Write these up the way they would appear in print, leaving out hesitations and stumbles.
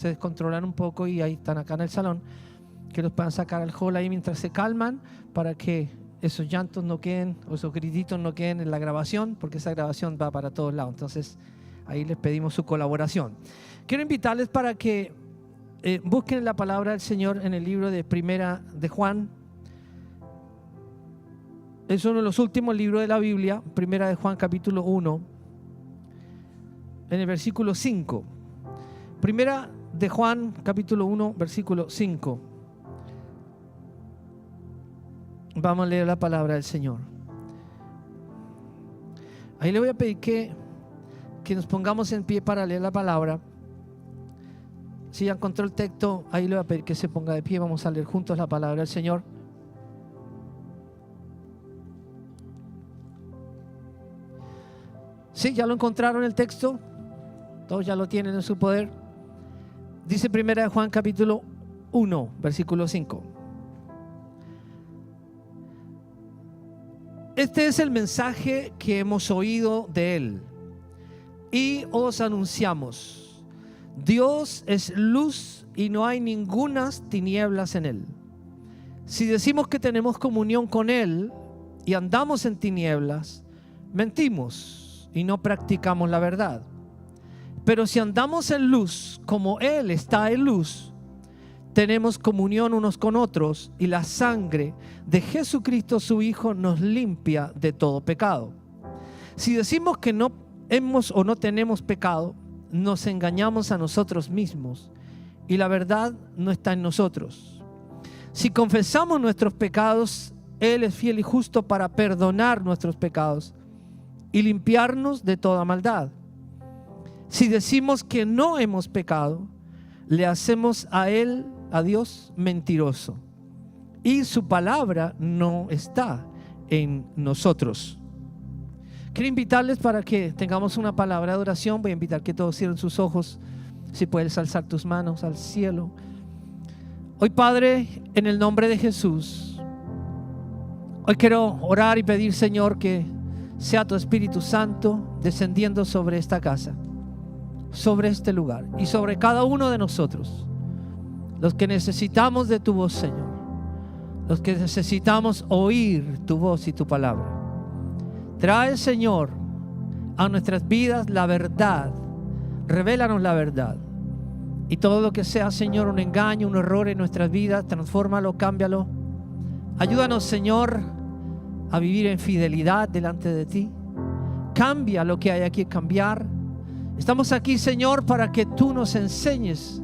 se descontrolan un poco y ahí están acá en el salón, que los puedan sacar al hall ahí mientras se calman, para que esos llantos no queden, o esos grititos no queden en la grabación, porque esa grabación va para todos lados. Entonces ahí les pedimos su colaboración. Quiero invitarles para que busquen la palabra del Señor en el libro de Primera de Juan. Es uno de los últimos libros de la Biblia, Primera de Juan capítulo 1, en el versículo 5. Primera de Juan capítulo 1, versículo 5. Vamos a leer la palabra del Señor. Ahí le voy a pedir que nos pongamos en pie para leer la palabra. Si ya encontró el texto, ahí le voy a pedir que se ponga de pie. Vamos a leer juntos la palabra del Señor. ¿Sí? ¿Ya lo encontraron el texto? Todos ya lo tienen en su poder. Dice Primera de Juan capítulo 1, versículo 5. Este es el mensaje que hemos oído de Él y os anunciamos: Dios es luz y no hay ningunas tinieblas en Él. Si decimos que tenemos comunión con Él y andamos en tinieblas, mentimos y no practicamos la verdad. Pero si andamos en luz como Él está en luz, tenemos comunión unos con otros, y la sangre de Jesucristo su Hijo nos limpia de todo pecado. Si decimos que no hemos o no tenemos pecado, nos engañamos a nosotros mismos y la verdad no está en nosotros. Si confesamos nuestros pecados, Él es fiel y justo para perdonar nuestros pecados y limpiarnos de toda maldad. Si decimos que no hemos pecado, le hacemos a Dios mentiroso, y su palabra no está en nosotros. Quiero invitarles para que tengamos una palabra de oración. Voy a invitar que todos cierren sus ojos. Si puedes alzar tus manos al cielo. Hoy, Padre, en el nombre de Jesús, hoy quiero orar y pedir, Señor, que sea tu Espíritu Santo descendiendo sobre esta casa, sobre este lugar y sobre cada uno de nosotros, los que necesitamos de tu voz, Señor, los que necesitamos oír tu voz y tu palabra. Trae, Señor, a nuestras vidas la verdad. Revélanos la verdad. Y todo lo que sea, Señor, un engaño, un error en nuestras vidas, transfórmalo, cámbialo. Ayúdanos, Señor, a vivir en fidelidad delante de ti. Cambia lo que hay que cambiar. Estamos aquí, Señor, para que tú nos enseñes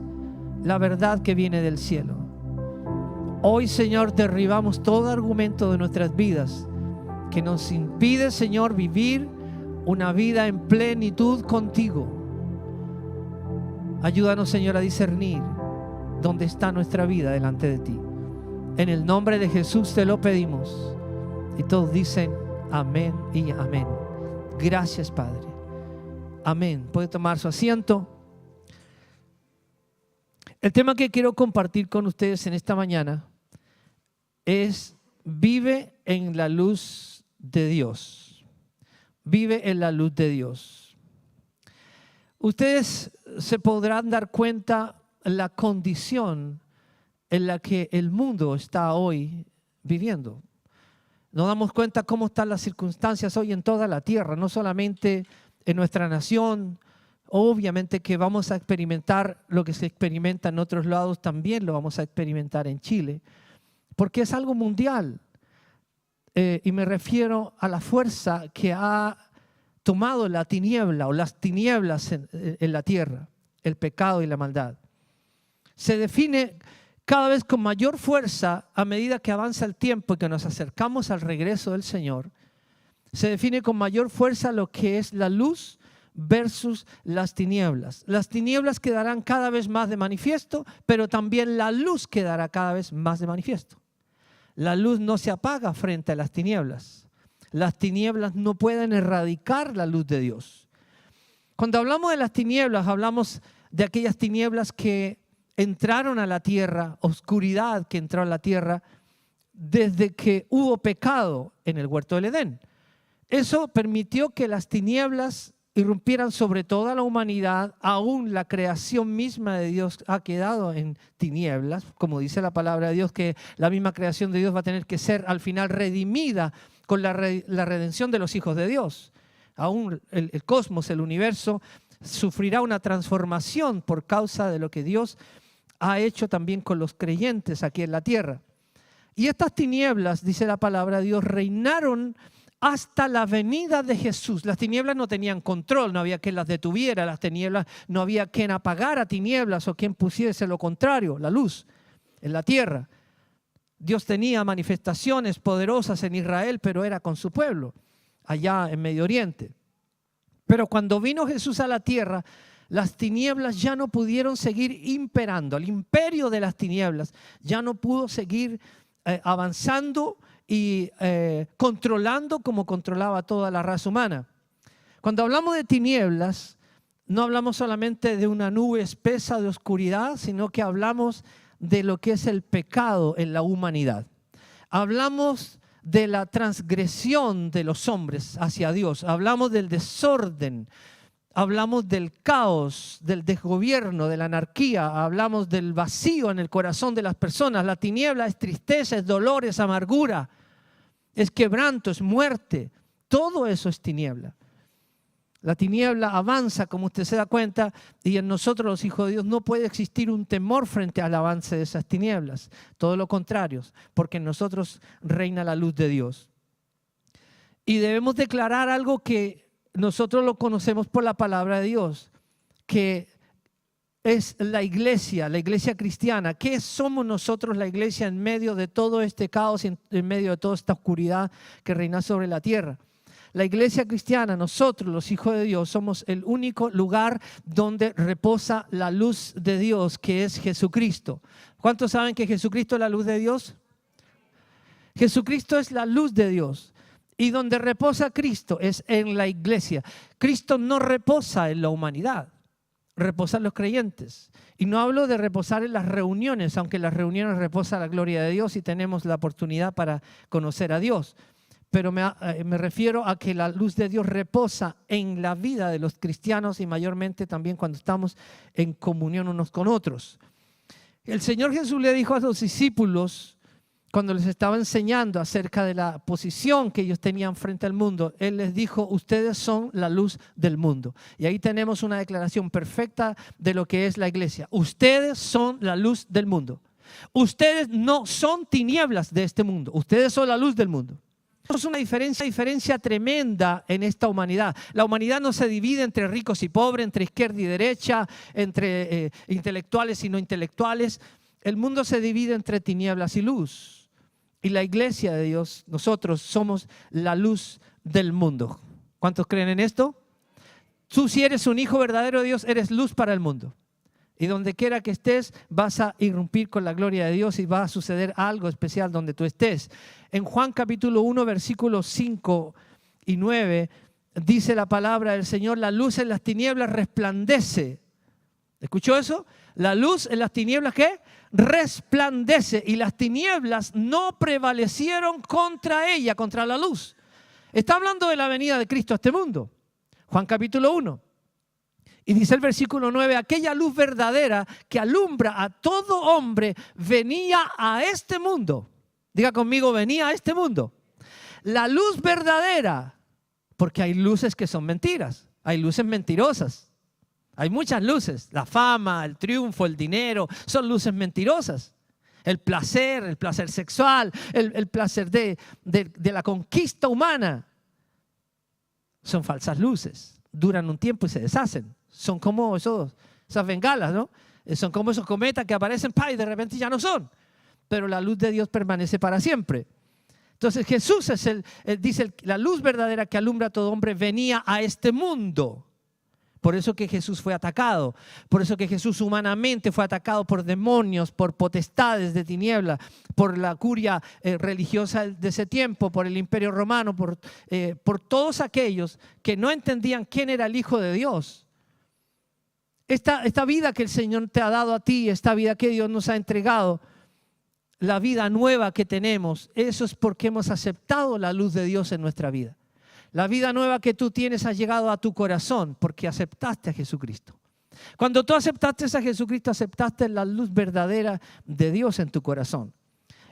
la verdad que viene del cielo. Hoy, Señor, derribamos todo argumento de nuestras vidas que nos impide, Señor, vivir una vida en plenitud contigo. Ayúdanos, Señor, a discernir dónde está nuestra vida delante de ti. En el nombre de Jesús te lo pedimos. Y todos dicen amén y amén. Gracias, Padre. Amén. Puede tomar su asiento. El tema que quiero compartir con ustedes en esta mañana es: vive en la luz de Dios. Vive en la luz de Dios. Ustedes se podrán dar cuenta la condición en la que el mundo está hoy viviendo. Nos damos cuenta cómo están las circunstancias hoy en toda la tierra, no solamente en nuestra nación. Obviamente que vamos a experimentar lo que se experimenta en otros lados, también lo vamos a experimentar en Chile, porque es algo mundial. Y me refiero a la fuerza que ha tomado la tiniebla o las tinieblas en la tierra, el pecado y la maldad. Se define cada vez con mayor fuerza a medida que avanza el tiempo y que nos acercamos al regreso del Señor. Se define con mayor fuerza lo que es la luz versus las tinieblas. Las tinieblas quedarán cada vez más de manifiesto, pero también la luz quedará cada vez más de manifiesto. La luz no se apaga frente a las tinieblas. Las tinieblas no pueden erradicar la luz de Dios. Cuando hablamos de las tinieblas, hablamos de aquellas tinieblas que entraron a la tierra, oscuridad que entró a la tierra desde que hubo pecado en el huerto del Edén. Eso permitió que las tinieblas irrumpieran sobre toda la humanidad, aún la creación misma de Dios ha quedado en tinieblas, como dice la palabra de Dios, que la misma creación de Dios va a tener que ser al final redimida con la redención de los hijos de Dios. Aún el cosmos, el universo, sufrirá una transformación por causa de lo que Dios ha hecho también con los creyentes aquí en la tierra. Y estas tinieblas, dice la palabra de Dios, reinaron hasta la venida de Jesús. Las tinieblas no tenían control, no había quien las detuviera, las tinieblas no había quien apagara tinieblas o quien pusiese lo contrario, la luz en la tierra. Dios tenía manifestaciones poderosas en Israel, pero era con su pueblo, allá en Medio Oriente. Pero cuando vino Jesús a la tierra, las tinieblas ya no pudieron seguir imperando. El imperio de las tinieblas ya no pudo seguir avanzando y controlando como controlaba toda la raza humana. Cuando hablamos de tinieblas, no hablamos solamente de una nube espesa de oscuridad, sino que hablamos de lo que es el pecado en la humanidad. Hablamos de la transgresión de los hombres hacia Dios. Hablamos del desorden. Hablamos del caos, del desgobierno, de la anarquía. Hablamos del vacío en el corazón de las personas. La tiniebla es tristeza, es dolor, es amargura, es quebranto, es muerte. Todo eso es tiniebla. La tiniebla avanza, como usted se da cuenta, y en nosotros los hijos de Dios no puede existir un temor frente al avance de esas tinieblas. Todo lo contrario, porque en nosotros reina la luz de Dios. Y debemos declarar algo que nosotros lo conocemos por la palabra de Dios, que es la iglesia cristiana. ¿Qué somos nosotros, la iglesia, en medio de todo este caos, en medio de toda esta oscuridad que reina sobre la tierra? La iglesia cristiana, nosotros los hijos de Dios, somos el único lugar donde reposa la luz de Dios, que es Jesucristo. ¿Cuántos saben que Jesucristo es la luz de Dios? Jesucristo es la luz de Dios. Y donde reposa Cristo es en la iglesia. Cristo no reposa en la humanidad, reposa en los creyentes. Y no hablo de reposar en las reuniones, aunque en las reuniones reposa la gloria de Dios y tenemos la oportunidad para conocer a Dios. Pero me refiero a que la luz de Dios reposa en la vida de los cristianos y mayormente también cuando estamos en comunión unos con otros. El Señor Jesús le dijo a los discípulos, cuando les estaba enseñando acerca de la posición que ellos tenían frente al mundo, Él les dijo: ustedes son la luz del mundo. Y ahí tenemos una declaración perfecta de lo que es la iglesia. Ustedes son la luz del mundo. Ustedes no son tinieblas de este mundo. Ustedes son la luz del mundo. Es una diferencia tremenda en esta humanidad. La humanidad no se divide entre ricos y pobres, entre izquierda y derecha, entre intelectuales y no intelectuales. El mundo se divide entre tinieblas y luz. Y la iglesia de Dios, nosotros somos la luz del mundo. ¿Cuántos creen en esto? Tú, si eres un hijo verdadero de Dios, eres luz para el mundo. Y donde quiera que estés, vas a irrumpir con la gloria de Dios y va a suceder algo especial donde tú estés. En Juan capítulo 1, versículos 5 y 9, dice la palabra del Señor: la luz en las tinieblas resplandece. ¿Escuchó eso? La luz en las tinieblas, ¿qué? Resplandece. Y las tinieblas no prevalecieron contra ella, contra la luz. Está hablando de la venida de Cristo a este mundo. Juan capítulo 1. Y dice el versículo 9: aquella luz verdadera que alumbra a todo hombre venía a este mundo. Diga conmigo: venía a este mundo. La luz verdadera, porque hay luces que son mentiras, hay luces mentirosas. Hay muchas luces: la fama, el triunfo, el dinero, son luces mentirosas. El placer sexual, el placer de la conquista humana, son falsas luces. Duran un tiempo y se deshacen. Son como esas bengalas, ¿no? Son como esos cometas que aparecen y de repente ya no son. Pero la luz de Dios permanece para siempre. Entonces Jesús dice, la luz verdadera que alumbra a todo hombre venía a este mundo. Por eso que Jesús fue atacado. Por eso que Jesús humanamente fue atacado por demonios, por potestades de tiniebla, por la curia religiosa de ese tiempo, por el imperio romano, por todos aquellos que no entendían quién era el Hijo de Dios. Esta vida que el Señor te ha dado a ti, esta vida que Dios nos ha entregado, la vida nueva que tenemos, eso es porque hemos aceptado la luz de Dios en nuestra vida. La vida nueva que tú tienes ha llegado a tu corazón porque aceptaste a Jesucristo. Cuando tú aceptaste a Jesucristo, aceptaste la luz verdadera de Dios en tu corazón.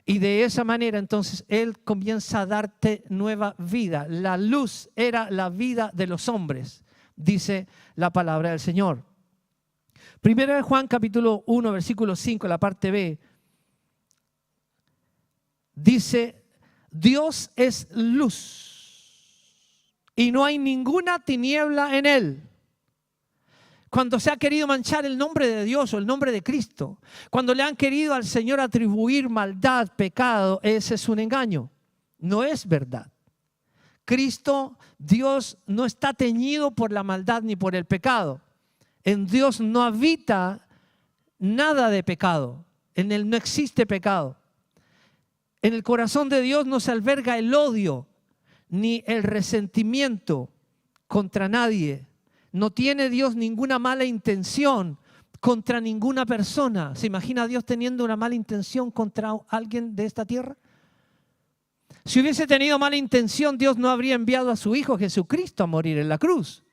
Y de esa manera entonces Él comienza a darte nueva vida. La luz era la vida de los hombres, dice la palabra del Señor. Primero de Juan capítulo 1, versículo 5, la parte B, dice: Dios es luz y no hay ninguna tiniebla en Él. Cuando se ha querido manchar el nombre de Dios o el nombre de Cristo, cuando le han querido al Señor atribuir maldad, pecado, ese es un engaño. No es verdad. Cristo, Dios, no está teñido por la maldad ni por el pecado. En Dios no habita nada de pecado. En Él no existe pecado. En el corazón de Dios no se alberga el odio ni el resentimiento contra nadie. No tiene Dios ninguna mala intención contra ninguna persona. ¿Se imagina Dios teniendo una mala intención contra alguien de esta tierra? Si hubiese tenido mala intención, Dios no habría enviado a su Hijo Jesucristo a morir en la cruz.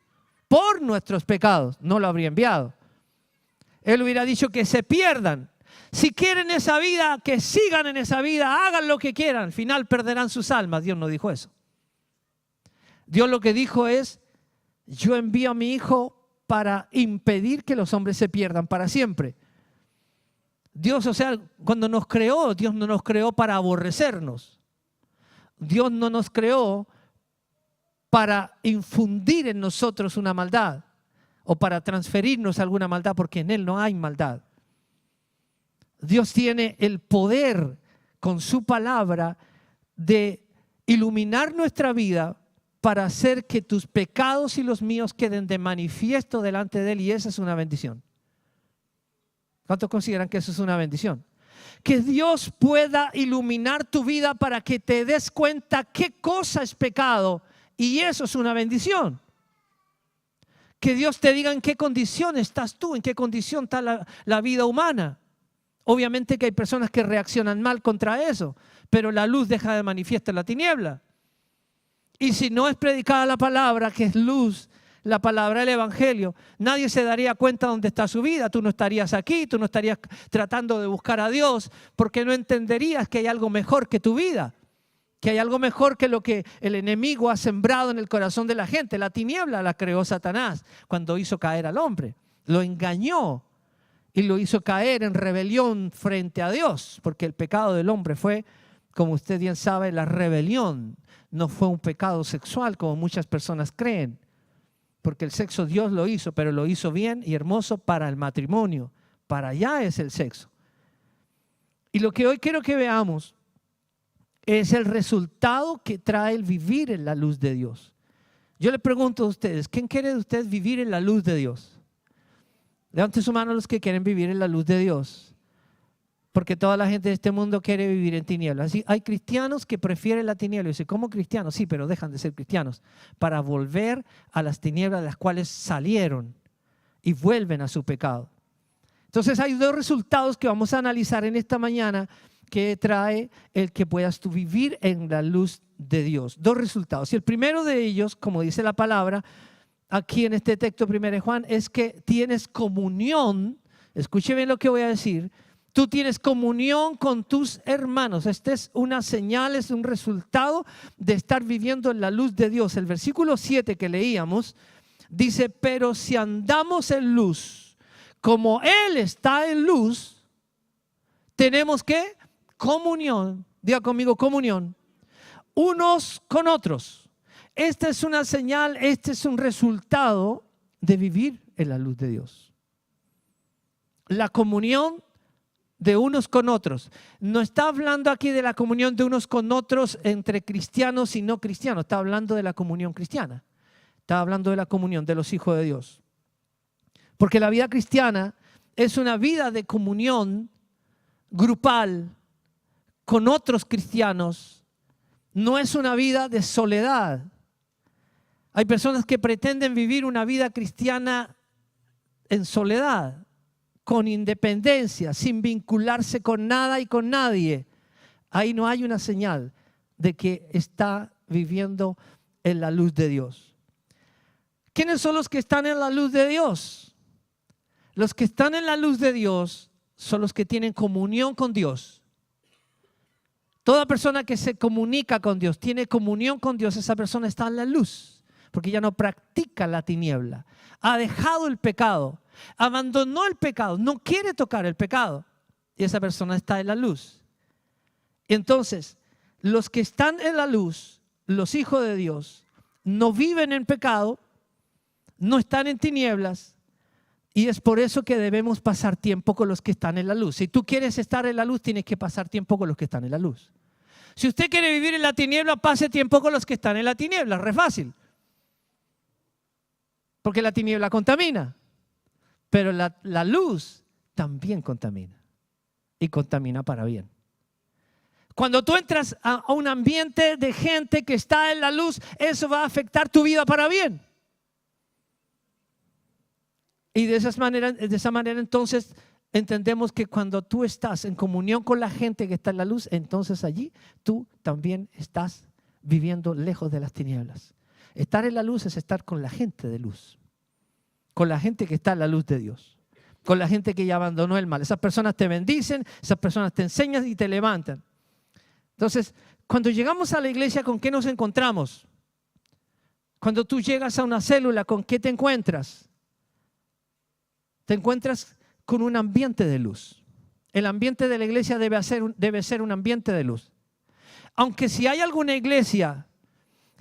Por nuestros pecados no lo habría enviado. Él hubiera dicho que se pierdan. Si quieren esa vida, que sigan en esa vida, hagan lo que quieran. Al final perderán sus almas. Dios no dijo eso. Dios lo que dijo es: yo envío a mi Hijo para impedir que los hombres se pierdan para siempre. Dios, o sea, cuando nos creó, Dios no nos creó para aborrecernos. Dios no nos creó para infundir en nosotros una maldad o para transferirnos alguna maldad, porque en Él no hay maldad. Dios tiene el poder con su palabra de iluminar nuestra vida para hacer que tus pecados y los míos queden de manifiesto delante de Él, y esa es una bendición. ¿Cuántos consideran que eso es una bendición? Que Dios pueda iluminar tu vida para que te des cuenta qué cosa es pecado, y eso es una bendición. Que Dios te diga en qué condición estás tú, en qué condición está la vida humana. Obviamente que hay personas que reaccionan mal contra eso, pero la luz deja de manifiesto la tiniebla. Y si no es predicada la palabra, que es luz, la palabra del Evangelio, nadie se daría cuenta dónde está su vida. Tú no estarías aquí, tú no estarías tratando de buscar a Dios, porque no entenderías que hay algo mejor que tu vida, que hay algo mejor que lo que el enemigo ha sembrado en el corazón de la gente. La tiniebla la creó Satanás cuando hizo caer al hombre. Lo engañó y lo hizo caer en rebelión frente a Dios, porque el pecado del hombre fue, como usted bien sabe, la rebelión. No fue un pecado sexual como muchas personas creen, porque el sexo Dios lo hizo, pero lo hizo bien y hermoso para el matrimonio. Para allá es el sexo. Y lo que hoy quiero que veamos es el resultado que trae el vivir en la luz de Dios. Yo le pregunto a ustedes, ¿quién quiere de ustedes vivir en la luz de Dios? Levanten su mano los que quieren vivir en la luz de Dios. Porque toda la gente de este mundo quiere vivir en tinieblas. Así, hay cristianos que prefieren la tiniebla. Y dicen, ¿cómo cristianos? Sí, pero dejan de ser cristianos para volver a las tinieblas de las cuales salieron y vuelven a su pecado. Entonces hay dos resultados que vamos a analizar en esta mañana que trae el que puedas tú vivir en la luz de Dios. Dos resultados. Y el primero de ellos, como dice la palabra aquí en este texto 1 de Juan, es que tienes comunión. Escuche bien lo que voy a decir. Tú tienes comunión con tus hermanos. Esta es una señal, es un resultado de estar viviendo en la luz de Dios. El versículo 7 que leíamos dice: pero si andamos en luz, como Él está en luz, tenemos ¿qué? Comunión. Diga conmigo, comunión. Unos con otros. Esta es una señal, este es un resultado de vivir en la luz de Dios. La comunión de unos con otros. No está hablando aquí de la comunión de unos con otros entre cristianos y no cristianos. Está hablando de la comunión cristiana. Está hablando de la comunión de los hijos de Dios. Porque la vida cristiana es una vida de comunión grupal con otros cristianos. No es una vida de soledad. Hay personas que pretenden vivir una vida cristiana en soledad, con independencia, sin vincularse con nada y con nadie. Ahí no hay una señal de que está viviendo en la luz de Dios. ¿Quiénes son los que están en la luz de Dios? Los que están en la luz de Dios son los que tienen comunión con Dios. Toda persona que se comunica con Dios, tiene comunión con Dios, esa persona está en la luz, porque ya no practica la tiniebla. Ha dejado el pecado, abandonó el pecado, no quiere tocar el pecado, y esa persona está en la luz. Entonces, los que están en la luz, los hijos de Dios, no viven en pecado, no están en tinieblas, y es por eso que debemos pasar tiempo con los que están en la luz. Si tú quieres estar en la luz, tienes que pasar tiempo con los que están en la luz. Si usted quiere vivir en la tiniebla, pase tiempo con los que están en la tiniebla, re fácil. Porque la tiniebla contamina, pero la luz también contamina, y contamina para bien. Cuando tú entras a un ambiente de gente que está en la luz, eso va a afectar tu vida para bien. Y de esa manera entonces entendemos que cuando tú estás en comunión con la gente que está en la luz, entonces allí tú también estás viviendo lejos de las tinieblas. Estar en la luz es estar con la gente de luz, con la gente que está en la luz de Dios, con la gente que ya abandonó el mal. Esas personas te bendicen, esas personas te enseñan y te levantan. Entonces, cuando llegamos a la iglesia, ¿con qué nos encontramos? Cuando tú llegas a una célula, ¿con qué te encuentras? Te encuentras con un ambiente de luz. El ambiente de la iglesia debe ser un ambiente de luz. Aunque si hay alguna iglesia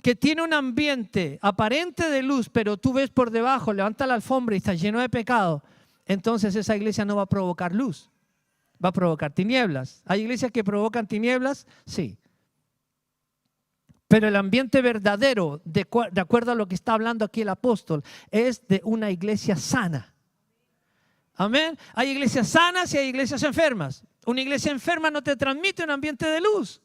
que tiene un ambiente aparente de luz, pero tú ves por debajo, levanta la alfombra y está lleno de pecado, entonces esa iglesia no va a provocar luz, va a provocar tinieblas. ¿Hay iglesias que provocan tinieblas? Sí. Pero el ambiente verdadero, de acuerdo a lo que está hablando aquí el apóstol, es de una iglesia sana. Amén. Hay iglesias sanas y hay iglesias enfermas. Una iglesia enferma no te transmite un ambiente de luz.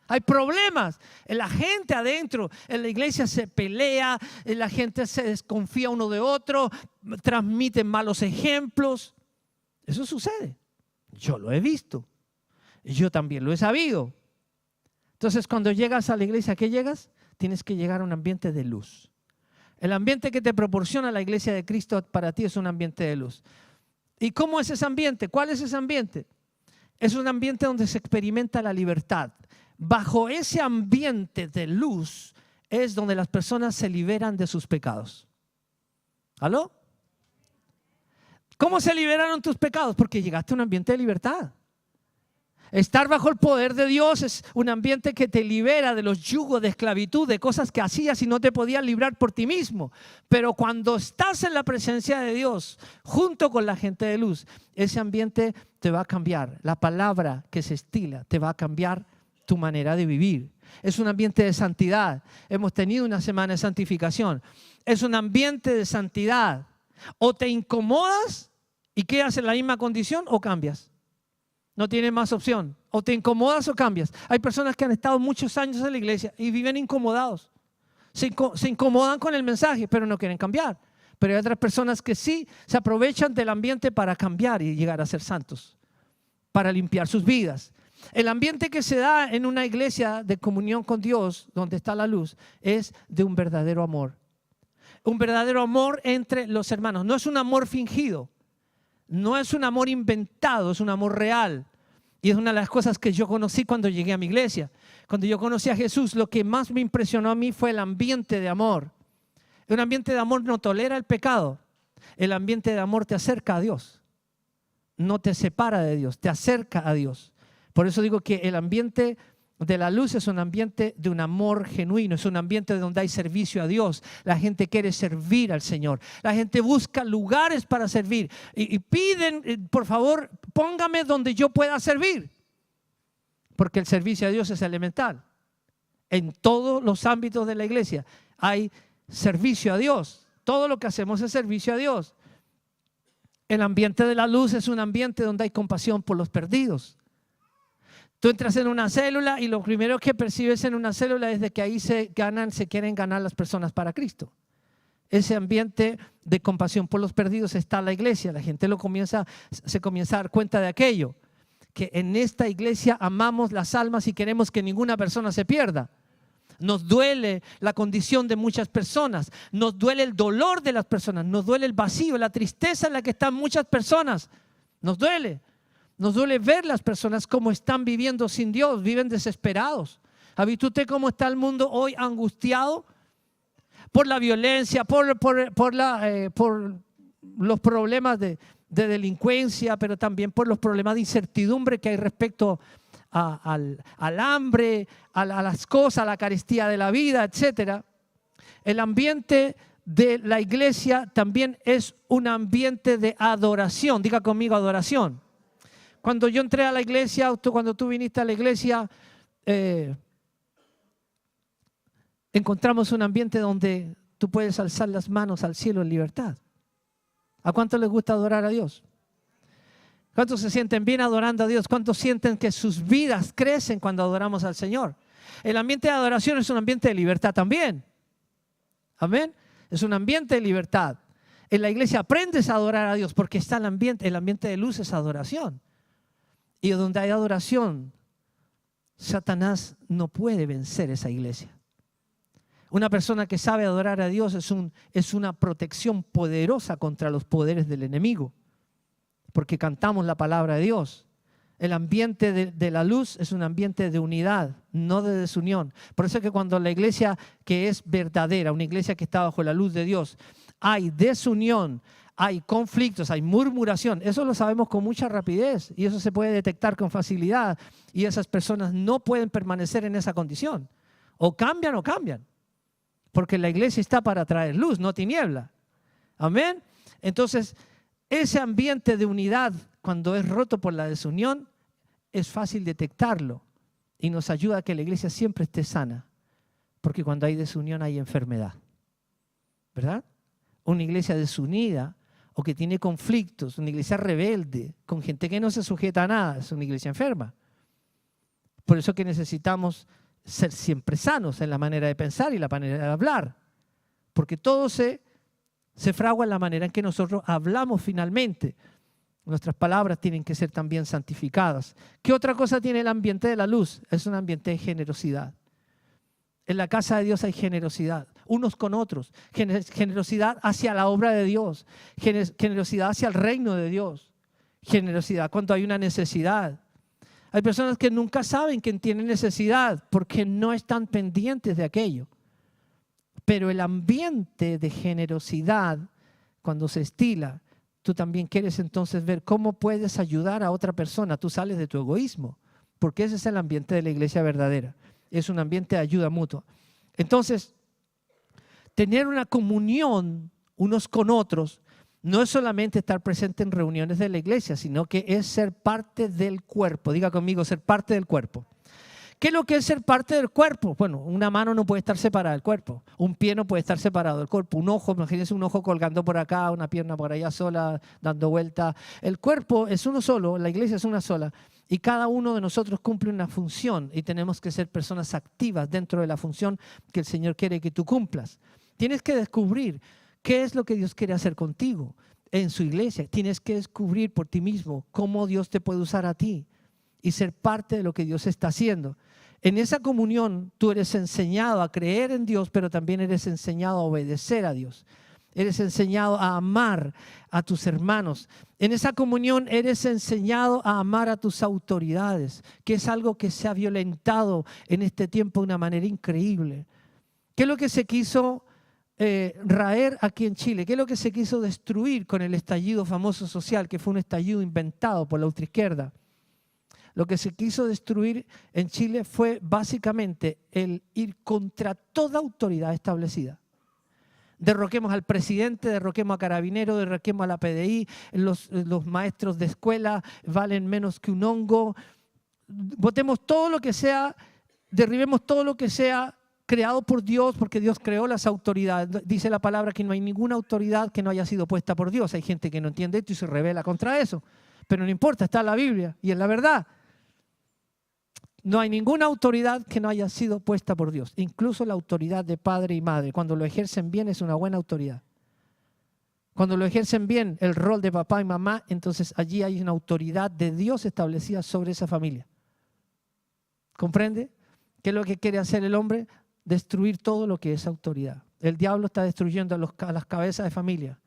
Hay problemas. La gente adentro, en la iglesia se pelea, la gente se desconfía uno de otro, transmiten malos ejemplos. Eso sucede. Yo lo he visto. Yo también lo he sabido. Entonces, cuando llegas a la iglesia, ¿a qué llegas? Tienes que llegar a un ambiente de luz. El ambiente que te proporciona la iglesia de Cristo para ti es un ambiente de luz. ¿Y cómo es ese ambiente? ¿Cuál es ese ambiente? Es un ambiente donde se experimenta la libertad. Bajo ese ambiente de luz es donde las personas se liberan de sus pecados. ¿Aló? ¿Cómo se liberaron tus pecados? Porque llegaste a un ambiente de libertad. Estar bajo el poder de Dios es un ambiente que te libera de los yugos de esclavitud, de cosas que hacías y no te podías librar por ti mismo. Pero cuando estás en la presencia de Dios, junto con la gente de luz, ese ambiente te va a cambiar. La palabra que se estila te va a cambiar tu manera de vivir. Es un ambiente de santidad. Hemos tenido una semana de santificación. Es un ambiente de santidad. O te incomodas y quedas en la misma condición o cambias. No tienes más opción. O te incomodas o cambias. Hay personas que han estado muchos años en la iglesia y viven incomodados. Se incomodan con el mensaje, pero no quieren cambiar. Pero hay otras personas que sí se aprovechan del ambiente para cambiar y llegar a ser santos, para limpiar sus vidas. El ambiente que se da en una iglesia de comunión con Dios, donde está la luz, es de un verdadero amor. Un verdadero amor entre los hermanos. No es un amor fingido. No es un amor inventado, es un amor real. Y es una de las cosas que yo conocí cuando llegué a mi iglesia. Cuando yo conocí a Jesús, lo que más me impresionó a mí fue el ambiente de amor. Un ambiente de amor no tolera el pecado. El ambiente de amor te acerca a Dios. No te separa de Dios, te acerca a Dios. Por eso digo que el ambiente de la luz es un ambiente de un amor genuino, es un ambiente donde hay servicio a Dios. La gente quiere servir al Señor. La gente busca lugares para servir y piden, por favor, póngame donde yo pueda servir. Porque el servicio a Dios es elemental. En todos los ámbitos de la iglesia hay servicio a Dios. Todo lo que hacemos es servicio a Dios. El ambiente de la luz es un ambiente donde hay compasión por los perdidos. Tú entras en una célula y lo primero que percibes en una célula es de que ahí se quieren ganar las personas para Cristo. Ese ambiente de compasión por los perdidos está en la iglesia. La gente se comienza a dar cuenta de aquello. Que en esta iglesia amamos las almas y queremos que ninguna persona se pierda. Nos duele la condición de muchas personas, nos duele el dolor de las personas, nos duele el vacío, la tristeza en la que están muchas personas. Nos duele ver las personas cómo están viviendo sin Dios, viven desesperados. ¿Ha visto usted cómo está el mundo hoy angustiado? Por la violencia, por los problemas de delincuencia, pero también por los problemas de incertidumbre que hay respecto al hambre, a las cosas, a la carestía de la vida, etc. El ambiente de la iglesia también es un ambiente de adoración. Diga conmigo, adoración. Cuando yo entré a la iglesia, cuando tú viniste a la iglesia, encontramos un ambiente donde tú puedes alzar las manos al cielo en libertad. ¿A cuántos les gusta adorar a Dios? ¿Cuántos se sienten bien adorando a Dios? ¿Cuántos sienten que sus vidas crecen cuando adoramos al Señor? El ambiente de adoración es un ambiente de libertad también. Amén. Es un ambiente de libertad. En la iglesia aprendes a adorar a Dios porque está el ambiente de luz es adoración. Y donde hay adoración, Satanás no puede vencer esa iglesia. Una persona que sabe adorar a Dios es una protección poderosa contra los poderes del enemigo, porque cantamos la palabra de Dios. El ambiente de la luz es un ambiente de unidad, no de desunión. Por eso es que cuando la iglesia que es verdadera, una iglesia que está bajo la luz de Dios, hay desunión, hay conflictos, hay murmuración, eso lo sabemos con mucha rapidez y eso se puede detectar con facilidad y esas personas no pueden permanecer en esa condición. O cambian, porque la iglesia está para traer luz, no tiniebla. Amén. Entonces, ese ambiente de unidad, cuando es roto por la desunión, es fácil detectarlo y nos ayuda a que la iglesia siempre esté sana, porque cuando hay desunión hay enfermedad, ¿verdad? Una iglesia desunida o que tiene conflictos, una iglesia rebelde, con gente que no se sujeta a nada, es una iglesia enferma. Por eso que necesitamos ser siempre sanos en la manera de pensar y la manera de hablar, porque todo se fragua en la manera en que nosotros hablamos finalmente. Nuestras palabras tienen que ser también santificadas. ¿Qué otra cosa tiene el ambiente de la luz? Es un ambiente de generosidad. En la casa de Dios hay generosidad, unos con otros, generosidad hacia la obra de Dios, generosidad hacia el reino de Dios, generosidad cuando hay una necesidad. Hay personas que nunca saben que tienen necesidad porque no están pendientes de aquello. Pero el ambiente de generosidad, cuando se estila, tú también quieres entonces ver cómo puedes ayudar a otra persona. Tú sales de tu egoísmo, porque ese es el ambiente de la iglesia verdadera. Es un ambiente de ayuda mutua. Entonces, tener una comunión unos con otros no es solamente estar presente en reuniones de la iglesia, sino que es ser parte del cuerpo. Diga conmigo, ser parte del cuerpo. ¿Qué es lo que es ser parte del cuerpo? Bueno, una mano no puede estar separada del cuerpo, un pie no puede estar separado del cuerpo, un ojo, imagínense un ojo colgando por acá, una pierna por allá sola, dando vuelta. El cuerpo es uno solo, la iglesia es una sola y cada uno de nosotros cumple una función y tenemos que ser personas activas dentro de la función que el Señor quiere que tú cumplas. Tienes que descubrir qué es lo que Dios quiere hacer contigo en su iglesia. Tienes que descubrir por ti mismo cómo Dios te puede usar a ti y ser parte de lo que Dios está haciendo. En esa comunión tú eres enseñado a creer en Dios, pero también eres enseñado a obedecer a Dios. Eres enseñado a amar a tus hermanos. En esa comunión eres enseñado a amar a tus autoridades, que es algo que se ha violentado en este tiempo de una manera increíble. ¿Qué es lo que se quiso raer aquí en Chile? ¿Qué es lo que se quiso destruir con el estallido famoso social, que fue un estallido inventado por la ultraizquierda? Lo que se quiso destruir en Chile fue básicamente el ir contra toda autoridad establecida. Derroquemos al presidente, derroquemos a Carabineros, derroquemos a la PDI, los maestros de escuela valen menos que un hongo. Votemos todo lo que sea, derribemos todo lo que sea creado por Dios, porque Dios creó las autoridades. Dice la palabra que no hay ninguna autoridad que no haya sido puesta por Dios. Hay gente que no entiende esto y se rebela contra eso. Pero no importa, está en la Biblia y es la verdad. No hay ninguna autoridad que no haya sido puesta por Dios, incluso la autoridad de padre y madre. Cuando lo ejercen bien es una buena autoridad. Cuando lo ejercen bien el rol de papá y mamá, entonces allí hay una autoridad de Dios establecida sobre esa familia. ¿Comprende? ¿Qué es lo que quiere hacer el hombre? destruir todo lo que es autoridad. El diablo está destruyendo a las cabezas de familia.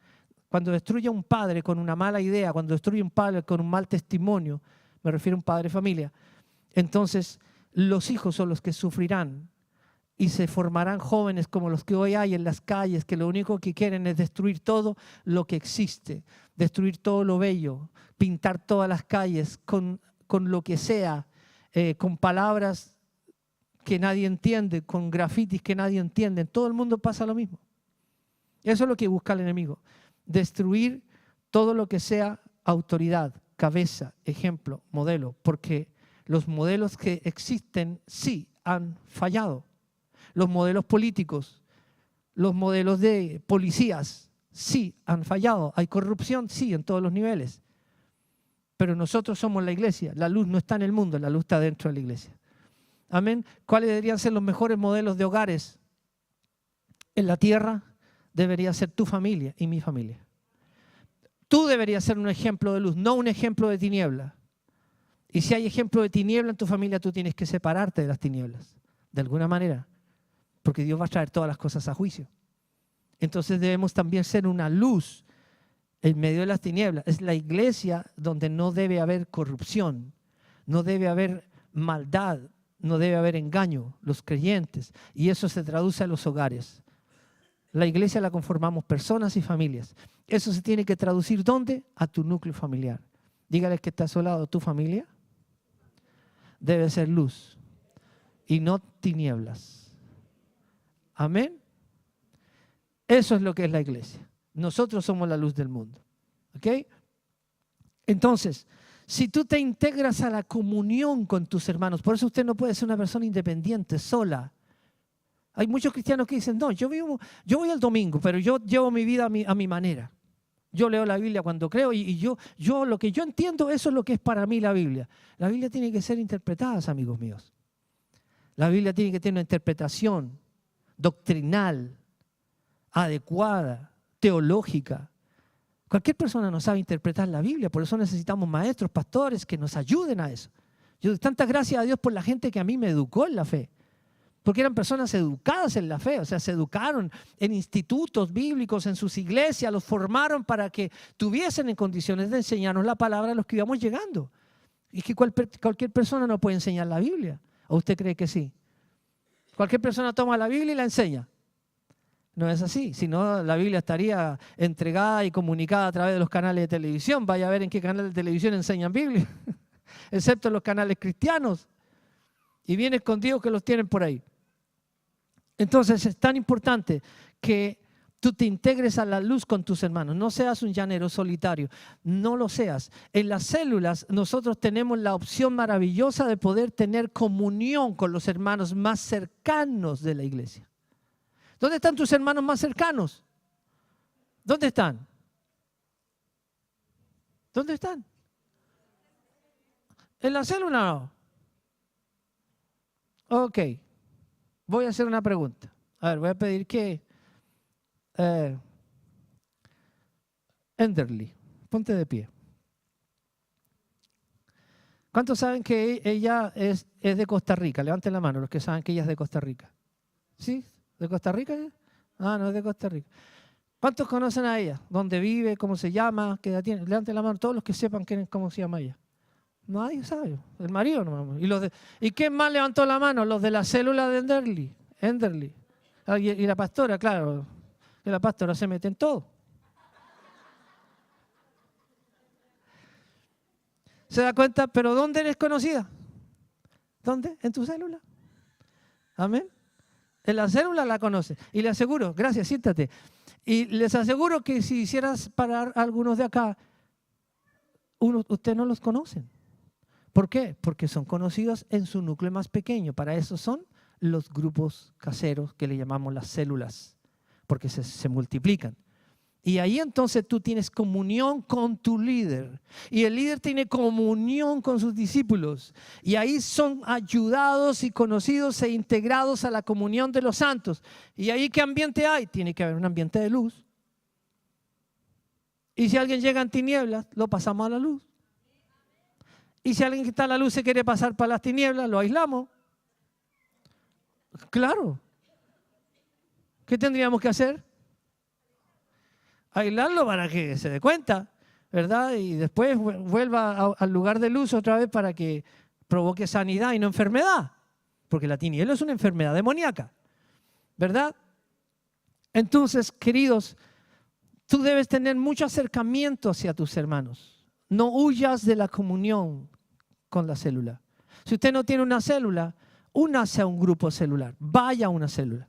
Cuando destruye a un padre con una mala idea, cuando destruye a un padre con un mal testimonio, me refiero a un padre de familia, entonces los hijos son los que sufrirán y se formarán jóvenes como los que hoy hay en las calles, que lo único que quieren es destruir todo lo que existe, destruir todo lo bello, pintar todas las calles con lo que sea, con palabras que nadie entiende, con grafitis que nadie entiende. En todo el mundo pasa lo mismo. Eso es lo que busca el enemigo. Destruir todo lo que sea autoridad, cabeza, ejemplo, modelo, porque los modelos que existen sí han fallado. Los modelos políticos, los modelos de policías sí han fallado. Hay corrupción, sí, en todos los niveles. Pero nosotros somos la iglesia. La luz no está en el mundo, la luz está dentro de la iglesia. Amén. ¿Cuáles deberían ser los mejores modelos de hogares en la tierra? Debería ser tu familia y mi familia. Tú deberías ser un ejemplo de luz, no un ejemplo de tiniebla. Y si hay ejemplo de tiniebla en tu familia, tú tienes que separarte de las tinieblas, de alguna manera, porque Dios va a traer todas las cosas a juicio. Entonces debemos también ser una luz en medio de las tinieblas. Es la iglesia donde no debe haber corrupción, no debe haber maldad, no debe haber engaño, los creyentes. Y eso se traduce a los hogares. La iglesia la conformamos personas y familias. Eso se tiene que traducir ¿dónde? A tu núcleo familiar. Dígale que está a su lado, tu familia debe ser luz y no tinieblas. Amén. Eso es lo que es la iglesia. Nosotros somos la luz del mundo. ¿Ok? Entonces, si tú te integras a la comunión con tus hermanos, por eso usted no puede ser una persona independiente, sola. Hay muchos cristianos que dicen, no, yo voy al domingo, pero yo llevo mi vida a mi manera. Yo leo la Biblia cuando creo y yo lo que yo entiendo, eso es lo que es para mí la Biblia. La Biblia tiene que ser interpretada, amigos míos. La Biblia tiene que tener una interpretación doctrinal, adecuada, teológica. Cualquier persona no sabe interpretar la Biblia, por eso necesitamos maestros, pastores que nos ayuden a eso. Yo doy tantas gracias a Dios por la gente que a mí me educó en la fe. Porque eran personas educadas en la fe, o sea, se educaron en institutos bíblicos, en sus iglesias, los formaron para que tuviesen en condiciones de enseñarnos la palabra a los que íbamos llegando. Y es que cualquier persona no puede enseñar la Biblia. ¿O usted cree que sí? Cualquier persona toma la Biblia y la enseña. No es así, si no la Biblia estaría entregada y comunicada a través de los canales de televisión. Vaya a ver en qué canal de televisión enseñan Biblia, excepto en los canales cristianos. Y bien escondidos que los tienen por ahí. Entonces es tan importante que tú te integres a la luz con tus hermanos. No seas un llanero solitario, no lo seas. En las células nosotros tenemos la opción maravillosa de poder tener comunión con los hermanos más cercanos de la iglesia. ¿Dónde están tus hermanos más cercanos? ¿Dónde están? ¿Dónde están? ¿En la célula no? Ok. Voy a hacer una pregunta. A ver, voy a pedir que Enderly, ponte de pie. ¿Cuántos saben que ella es de Costa Rica? Levanten la mano los que saben que ella es de Costa Rica. ¿Sí? ¿De Costa Rica? Ah, no es de Costa Rica. ¿Cuántos conocen a ella? ¿Dónde vive? ¿Cómo se llama? ¿Qué edad tiene? Levanten la mano todos los que sepan cómo se llama ella. Nadie sabe. El marido no. ¿Y quién más levantó la mano? Los de la célula de Enderly. Y la pastora, claro. Que la pastora se mete en todo. ¿Se da cuenta? ¿Pero dónde eres conocida? ¿Dónde? ¿En tu célula? Amén. En la célula la conoce. Y le aseguro, gracias, siéntate. Y les aseguro que si hicieras parar a algunos de acá, ustedes no los conocen. ¿Por qué? Porque son conocidos en su núcleo más pequeño. Para eso son los grupos caseros que le llamamos las células, porque se multiplican. Y ahí entonces tú tienes comunión con tu líder. Y el líder tiene comunión con sus discípulos. Y ahí son ayudados y conocidos e integrados a la comunión de los santos. ¿Y ahí qué ambiente hay? Tiene que haber un ambiente de luz. Y si alguien llega en tinieblas, lo pasamos a la luz. Y si alguien que está a la luz se quiere pasar para las tinieblas, lo aislamos. Claro. ¿Qué tendríamos que hacer? Aislarlo para que se dé cuenta, ¿verdad? Y después vuelva al lugar de luz otra vez para que provoque sanidad y no enfermedad. Porque la tiniebla es una enfermedad demoníaca, ¿verdad? Entonces, queridos, tú debes tener mucho acercamiento hacia tus hermanos. No huyas de la comunión con la célula. Si usted no tiene una célula, únase a un grupo celular, vaya a una célula.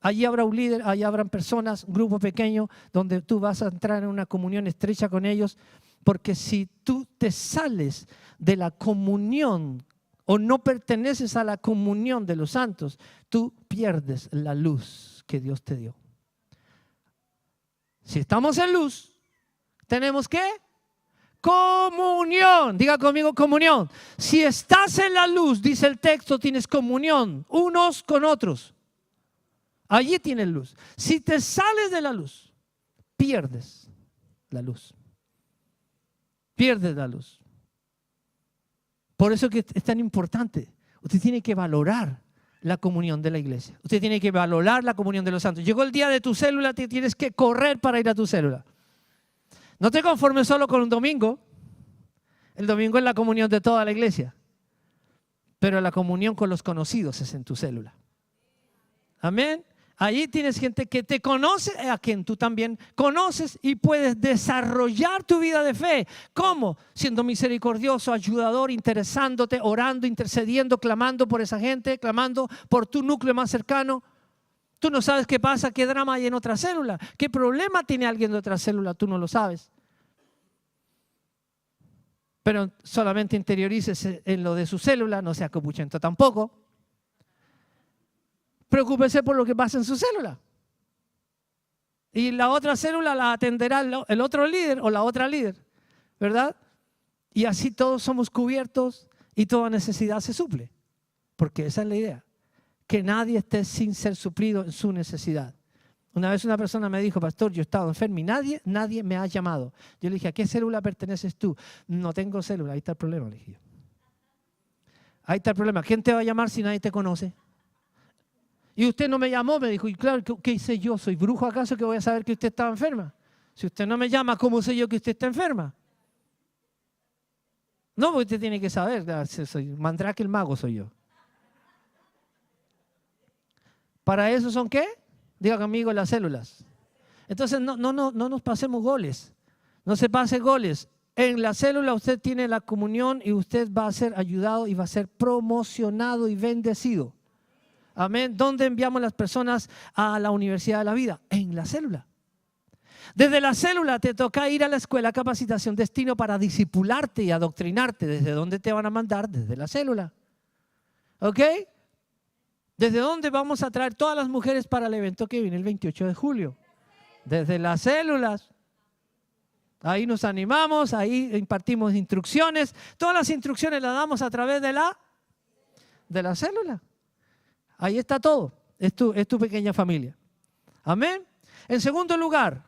Allí habrá un líder, allí habrán personas, un grupo pequeño, donde tú vas a entrar en una comunión estrecha con ellos, porque si tú te sales de la comunión o no perteneces a la comunión de los santos, tú pierdes la luz que Dios te dio. Si estamos en luz, tenemos que comunión. Diga conmigo comunión. Si estás en la luz, dice el texto, tienes comunión unos con otros. Allí tienes luz. Si te sales de la luz, pierdes la luz. Pierdes la luz. Por eso que es tan importante. Usted tiene que valorar la comunión de la iglesia. Usted tiene que valorar la comunión de los santos. Llegó el día de tu célula, te tienes que correr para ir a tu célula. No te conformes solo con un domingo. El domingo es la comunión de toda la iglesia. Pero la comunión con los conocidos es en tu célula. Amén. Allí tienes gente que te conoce, a quien tú también conoces, y puedes desarrollar tu vida de fe. ¿Cómo? Siendo misericordioso, ayudador, interesándote, orando, intercediendo, clamando por esa gente, clamando por tu núcleo más cercano. Tú no sabes qué pasa, qué drama hay en otra célula, qué problema tiene alguien de otra célula, tú no lo sabes. Pero solamente interiorícese en lo de su célula, no sea copuchento tampoco. Preocúpese por lo que pasa en su célula. Y la otra célula la atenderá el otro líder o la otra líder, ¿verdad? Y así todos somos cubiertos y toda necesidad se suple. Porque esa es la idea. Que nadie esté sin ser suplido en su necesidad. Una vez una persona me dijo, pastor, yo he estado enfermo y nadie me ha llamado. Yo le dije, ¿a qué célula perteneces tú? No tengo célula, ahí está el problema, le dije. Ahí está el problema. ¿Quién te va a llamar si nadie te conoce? Y usted no me llamó, me dijo, y claro, ¿qué hice yo? ¿Soy brujo acaso que voy a saber que usted estaba enferma? Si usted no me llama, ¿cómo sé yo que usted está enferma? No, porque usted tiene que saber, soy Mandrake el mago soy yo. ¿Para eso son qué? Diga conmigo, las células. Entonces no nos pasemos goles, no se pase goles. En la célula usted tiene la comunión y usted va a ser ayudado y va a ser promocionado y bendecido. Amén. ¿Dónde enviamos las personas a la universidad de la vida? En la célula. Desde la célula te toca ir a la escuela capacitación destino para discipularte y adoctrinarte. ¿Desde dónde te van a mandar? Desde la célula. ¿Ok? ¿Desde dónde vamos a traer todas las mujeres para el evento que viene el 28 de julio? Desde las células. Ahí nos animamos, ahí impartimos instrucciones. Todas las instrucciones las damos a través de la célula. Ahí está todo. Es tu pequeña familia. Amén. En segundo lugar,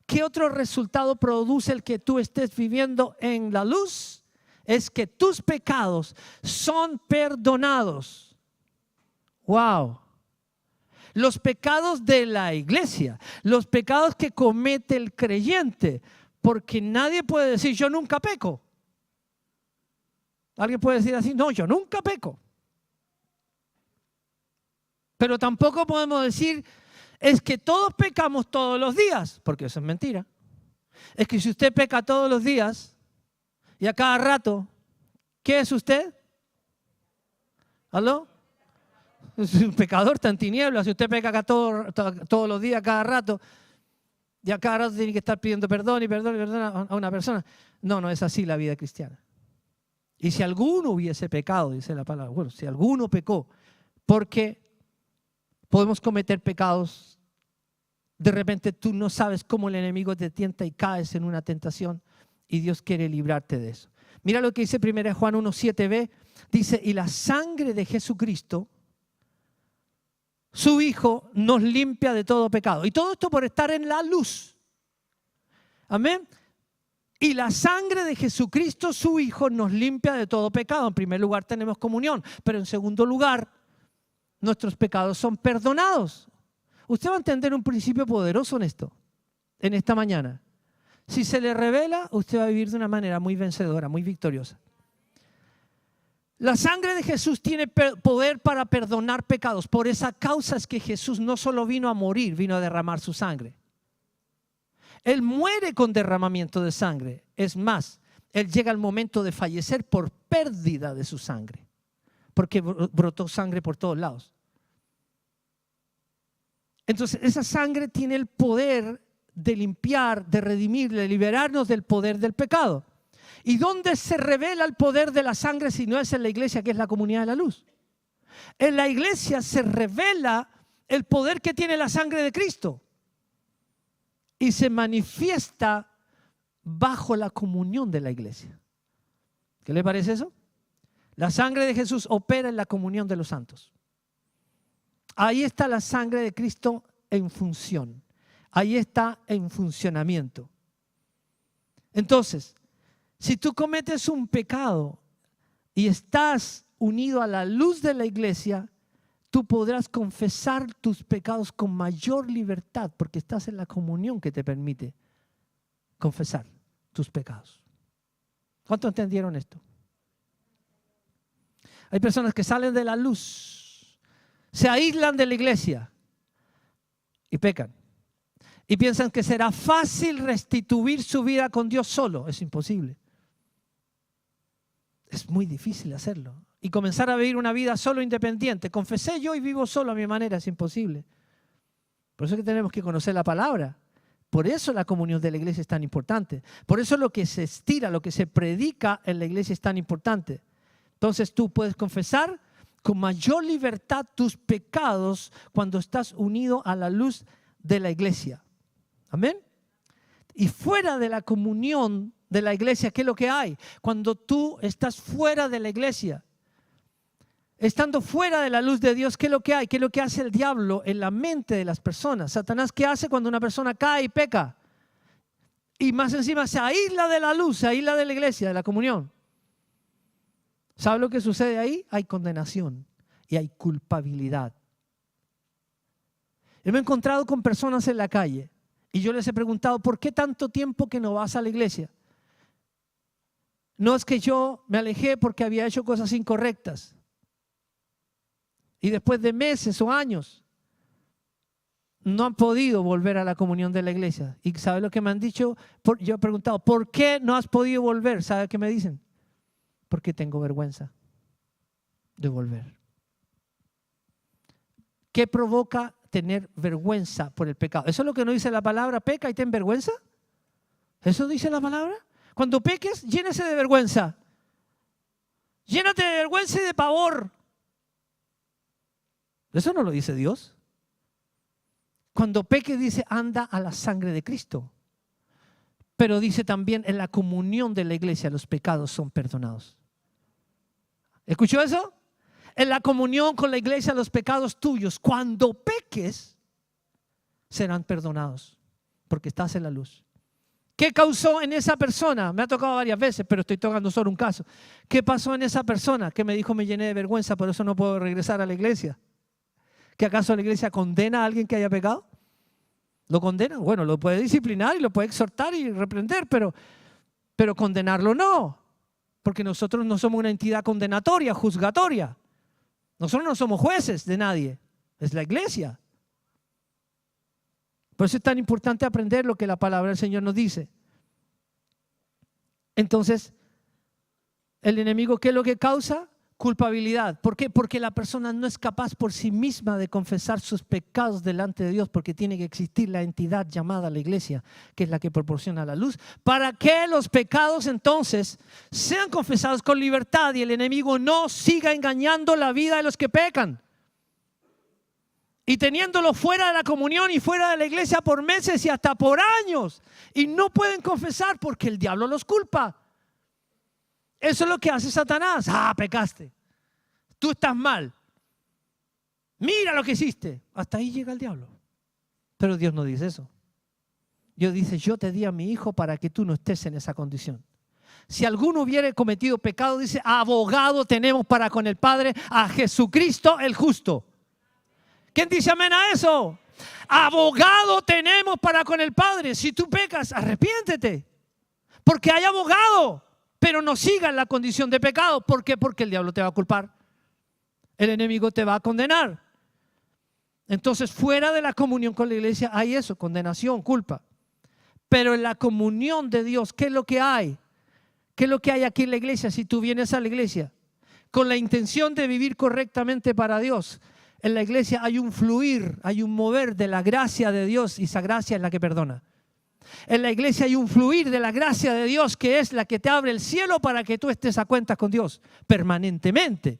¿qué otro resultado produce el que tú estés viviendo en la luz? Es que tus pecados son perdonados. Wow. Los pecados de la iglesia, los pecados que comete el creyente, porque nadie puede decir yo nunca peco. Alguien puede decir así, no, yo nunca peco. Pero tampoco podemos decir, es que todos pecamos todos los días, porque eso es mentira. Es que si usted peca todos los días y a cada rato, ¿qué es usted? ¿Aló? Es un pecador, está en tinieblas. Si usted peca acá todos los días, a cada rato, y a cada rato tiene que estar pidiendo perdón y perdón y perdón a una persona. No es así la vida cristiana. Y si alguno hubiese pecado, dice la palabra, bueno, si alguno pecó, porque podemos cometer pecados, de repente tú no sabes cómo el enemigo te tienta y caes en una tentación y Dios quiere librarte de eso. Mira lo que dice 1 Juan 1:7b, dice, y la sangre de Jesucristo, su Hijo, nos limpia de todo pecado. Y todo esto por estar en la luz. Amén. Y la sangre de Jesucristo, su Hijo, nos limpia de todo pecado. En primer lugar tenemos comunión, pero en segundo lugar nuestros pecados son perdonados. Usted va a entender un principio poderoso en esta mañana. Si se le revela, usted va a vivir de una manera muy vencedora, muy victoriosa. La sangre de Jesús tiene poder para perdonar pecados. Por esa causa es que Jesús no solo vino a morir, vino a derramar su sangre. Él muere con derramamiento de sangre. Es más, Él llega al momento de fallecer por pérdida de su sangre, porque brotó sangre por todos lados. Entonces, esa sangre tiene el poder de limpiar, de redimir, de liberarnos del poder del pecado. ¿Y dónde se revela el poder de la sangre si no es en la iglesia, que es la comunidad de la luz? En la iglesia se revela el poder que tiene la sangre de Cristo y se manifiesta bajo la comunión de la iglesia. ¿Qué le parece eso? La sangre de Jesús opera en la comunión de los santos. Ahí está la sangre de Cristo en función. Ahí está en funcionamiento. Entonces, si tú cometes un pecado y estás unido a la luz de la iglesia, tú podrás confesar tus pecados con mayor libertad porque estás en la comunión que te permite confesar tus pecados. ¿Cuántos entendieron esto? Hay personas que salen de la luz, se aíslan de la iglesia y pecan. Y piensan que será fácil restituir su vida con Dios solo. Es imposible. Es muy difícil hacerlo. Y comenzar a vivir una vida solo independiente. Confesé yo y vivo solo a mi manera. Es imposible. Por eso es que tenemos que conocer la palabra. Por eso la comunión de la iglesia es tan importante. Por eso lo que se estira, lo que se predica en la iglesia es tan importante. Entonces tú puedes confesar con mayor libertad tus pecados cuando estás unido a la luz de la iglesia. Amén. Y fuera de la comunión de la iglesia, ¿qué es lo que hay? Cuando tú estás fuera de la iglesia, estando fuera de la luz de Dios, ¿qué es lo que hay? ¿Qué es lo que hace el diablo en la mente de las personas? Satanás, ¿qué hace cuando una persona cae y peca? Y más encima se aísla de la luz, se aísla de la iglesia, de la comunión. ¿Sabe lo que sucede ahí? Hay condenación y hay culpabilidad. Yo me he encontrado con personas en la calle y yo les he preguntado, ¿por qué tanto tiempo que no vas a la iglesia? No es que yo me alejé porque había hecho cosas incorrectas. Y después de meses o años, no han podido volver a la comunión de la iglesia. ¿Y sabe lo que me han dicho? Yo he preguntado, ¿por qué no has podido volver? ¿Sabe qué me dicen? Porque tengo vergüenza de volver. ¿Qué provoca tener vergüenza por el pecado? ¿Eso es lo que nos dice la palabra? ¿Peca y ten vergüenza? ¿Eso dice la palabra? Cuando peques, llénese de vergüenza. Llénate de vergüenza y de pavor. Eso no lo dice Dios. Cuando peques dice, anda a la sangre de Cristo. Pero dice también, en la comunión de la iglesia los pecados son perdonados. ¿Escuchó eso? En la comunión con la iglesia los pecados tuyos, cuando peques, serán perdonados. Porque estás en la luz. ¿Qué causó en esa persona? Me ha tocado varias veces, pero estoy tocando solo un caso. ¿Qué pasó en esa persona? Que me dijo, me llené de vergüenza, por eso no puedo regresar a la iglesia. ¿Que acaso la iglesia condena a alguien que haya pecado? ¿Lo condena? Bueno, lo puede disciplinar y lo puede exhortar y reprender, pero condenarlo no. Porque nosotros no somos una entidad condenatoria, juzgatoria. Nosotros no somos jueces de nadie. Es la iglesia. Por eso es tan importante aprender lo que la palabra del Señor nos dice. Entonces, el enemigo, ¿qué es lo que causa? Culpabilidad. ¿Por qué? Porque la persona no es capaz por sí misma de confesar sus pecados delante de Dios, porque tiene que existir la entidad llamada la iglesia, que es la que proporciona la luz, para que los pecados entonces sean confesados con libertad y el enemigo no siga engañando la vida de los que pecan. Y teniéndolo fuera de la comunión y fuera de la iglesia por meses y hasta por años. Y no pueden confesar porque el diablo los culpa. Eso es lo que hace Satanás. Ah, pecaste. Tú estás mal. Mira lo que hiciste. Hasta ahí llega el diablo. Pero Dios no dice eso. Dios dice, yo te di a mi hijo para que tú no estés en esa condición. Si alguno hubiera cometido pecado, dice, abogado tenemos para con el Padre, a Jesucristo el justo. ¿Quién dice amén a eso? Abogado tenemos para con el Padre. Si tú pecas, arrepiéntete. Porque hay abogado. Pero no sigas la condición de pecado. ¿Por qué? Porque el diablo te va a culpar. El enemigo te va a condenar. Entonces, fuera de la comunión con la iglesia hay eso, condenación, culpa. Pero en la comunión de Dios, ¿qué es lo que hay? ¿Qué es lo que hay aquí en la iglesia? Si tú vienes a la iglesia con la intención de vivir correctamente para Dios, en la iglesia hay un fluir, hay un mover de la gracia de Dios y esa gracia es la que perdona. En la iglesia hay un fluir de la gracia de Dios que es la que te abre el cielo para que tú estés a cuentas con Dios permanentemente.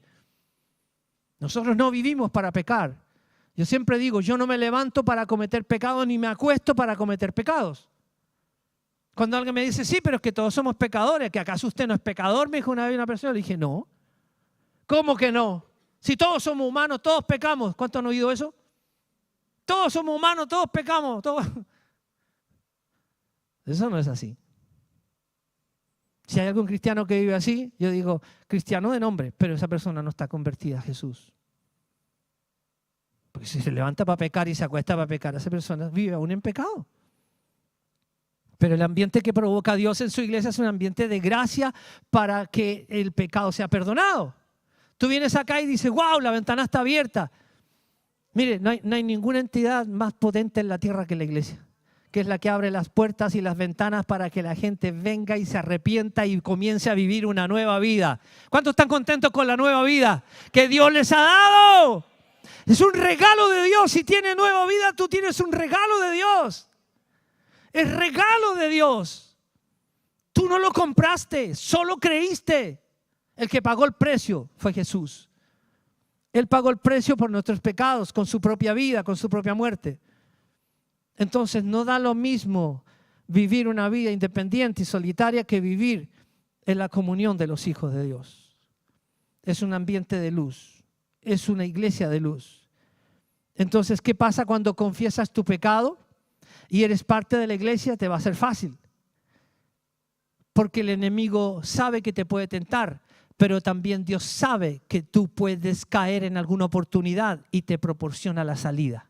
Nosotros no vivimos para pecar. Yo siempre digo, yo no me levanto para cometer pecados ni me acuesto para cometer pecados. Cuando alguien me dice, sí, pero es que todos somos pecadores, ¿que acaso usted no es pecador? Me dijo una vez una persona, le dije, no. ¿Cómo que no? Si todos somos humanos, todos pecamos. ¿Cuántos han oído eso? Todos somos humanos, todos pecamos. Todos. Eso no es así. Si hay algún cristiano que vive así, yo digo, cristiano de nombre, pero esa persona no está convertida a Jesús. Porque si se levanta para pecar y se acuesta para pecar, esa persona vive aún en pecado. Pero el ambiente que provoca Dios en su iglesia es un ambiente de gracia para que el pecado sea perdonado. Tú vienes acá y dices, wow, la ventana está abierta. Mire, no hay ninguna entidad más potente en la tierra que la iglesia, que es la que abre las puertas y las ventanas para que la gente venga y se arrepienta y comience a vivir una nueva vida. ¿Cuántos están contentos con la nueva vida que Dios les ha dado? Es un regalo de Dios. Si tienes nueva vida, tú tienes un regalo de Dios. Es regalo de Dios. Tú no lo compraste, solo creíste. El que pagó el precio fue Jesús. Él pagó el precio por nuestros pecados, con su propia vida, con su propia muerte. Entonces no da lo mismo vivir una vida independiente y solitaria que vivir en la comunión de los hijos de Dios. Es un ambiente de luz, es una iglesia de luz. Entonces, ¿qué pasa cuando confiesas tu pecado y eres parte de la iglesia? Te va a ser fácil, porque el enemigo sabe que te puede tentar, pero también Dios sabe que tú puedes caer en alguna oportunidad y te proporciona la salida.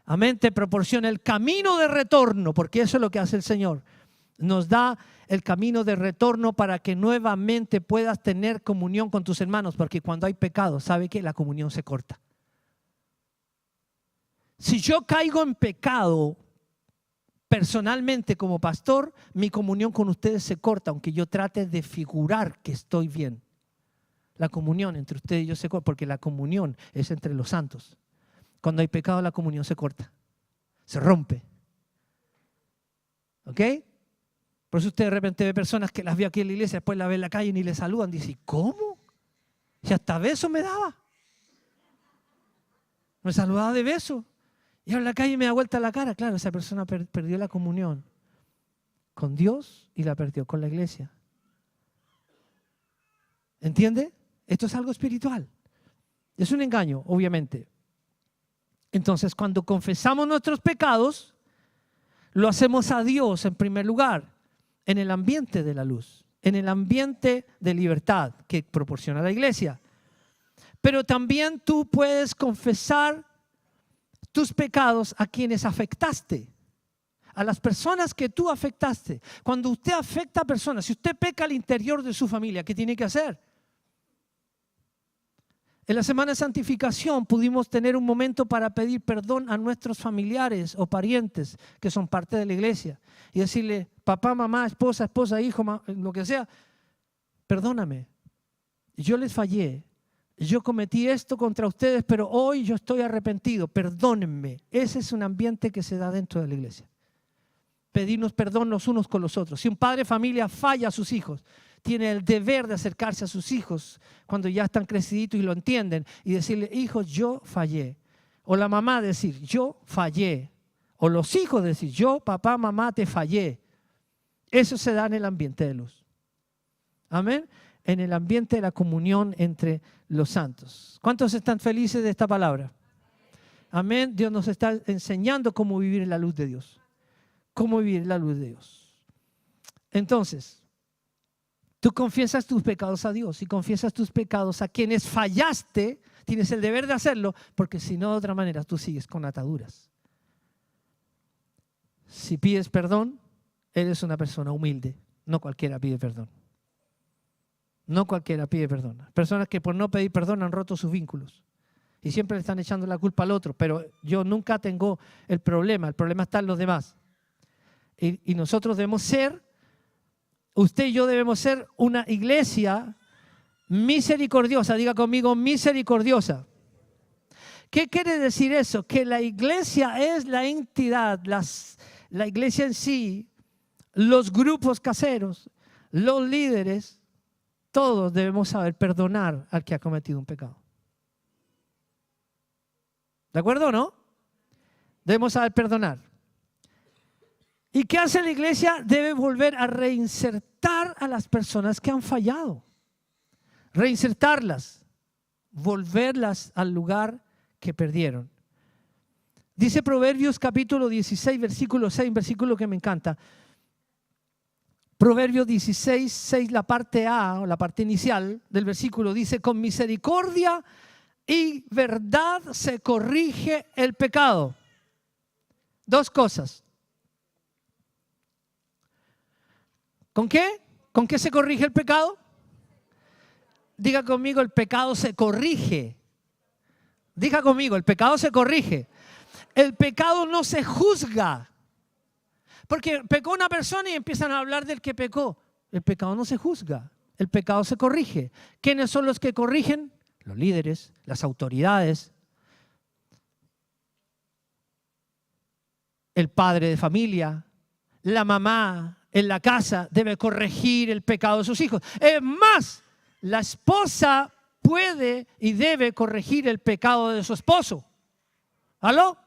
Amén, te proporciona el camino de retorno, porque eso es lo que hace el Señor. Nos da el camino de retorno para que nuevamente puedas tener comunión con tus hermanos, porque cuando hay pecado, ¿sabe qué? La comunión se corta. Si yo caigo en pecado, personalmente como pastor, mi comunión con ustedes se corta, aunque yo trate de figurar que estoy bien. La comunión entre ustedes y yo se corta, porque la comunión es entre los santos. Cuando hay pecado, la comunión se corta, se rompe. ¿Ok? Por eso usted de repente ve personas que las vio aquí en la iglesia, después las ve en la calle y ni le saludan. Dice, ¿cómo? Si hasta beso me daba. Me saludaba de beso. Y ahora en la calle me da vuelta la cara. Claro, esa persona perdió la comunión con Dios y la perdió con la iglesia. ¿Entiende? Esto es algo espiritual. Es un engaño, obviamente. Entonces, cuando confesamos nuestros pecados, lo hacemos a Dios en primer lugar, en el ambiente de la luz, en el ambiente de libertad que proporciona la iglesia. Pero también tú puedes confesar tus pecados a quienes afectaste, a las personas que tú afectaste. Cuando usted afecta a personas, si usted peca al interior de su familia, ¿qué tiene que hacer? En la semana de santificación pudimos tener un momento para pedir perdón a nuestros familiares o parientes que son parte de la iglesia y decirle, papá, mamá, esposa, hijo, lo que sea, perdóname, yo les fallé. Yo cometí esto contra ustedes, pero hoy yo estoy arrepentido. Perdónenme. Ese es un ambiente que se da dentro de la iglesia. Pedirnos perdón los unos con los otros. Si un padre de familia falla a sus hijos, tiene el deber de acercarse a sus hijos cuando ya están creciditos y lo entienden y decirle, hijos, yo fallé. O la mamá decir, yo fallé. O los hijos decir, yo, papá, mamá, te fallé. Eso se da en el ambiente de luz. Amén. En el ambiente de la comunión entre los santos. ¿Cuántos están felices de esta palabra? Amén. Dios nos está enseñando cómo vivir en la luz de Dios. Cómo vivir en la luz de Dios. Entonces, Tú confiesas tus pecados a Dios y confiesas tus pecados a quienes fallaste. Tienes el deber de hacerlo, porque si no, de otra manera, tú sigues con ataduras. Si pides perdón, eres una persona humilde. No cualquiera pide perdón. No cualquiera pide perdón. Personas que por no pedir perdón han roto sus vínculos y siempre le están echando la culpa al otro, pero yo nunca tengo el problema está en los demás. Y nosotros debemos ser, usted y yo debemos ser una iglesia misericordiosa. Diga conmigo, misericordiosa. ¿Qué quiere decir eso? Que la iglesia es la entidad, la iglesia en sí, los grupos caseros, los líderes, todos debemos saber perdonar al que ha cometido un pecado. ¿De acuerdo o no? Debemos saber perdonar. ¿Y qué hace la iglesia? Debe volver a reinsertar a las personas que han fallado. Reinsertarlas, volverlas al lugar que perdieron. Dice Proverbios capítulo 16, versículo 6, un versículo que me encanta. Proverbios 16, 6, la parte A, o la parte inicial del versículo, dice: con misericordia y verdad se corrige el pecado. Dos cosas. ¿Con qué? ¿Con qué se corrige el pecado? Diga conmigo, el pecado se corrige. Diga conmigo, el pecado se corrige. El pecado no se juzga. Porque pecó una persona y empiezan a hablar del que pecó. El pecado no se juzga, el pecado se corrige. ¿Quiénes son los que corrigen? Los líderes, las autoridades, el padre de familia, la mamá en la casa debe corregir el pecado de sus hijos. Es más, la esposa puede y debe corregir el pecado de su esposo. ¿Aló?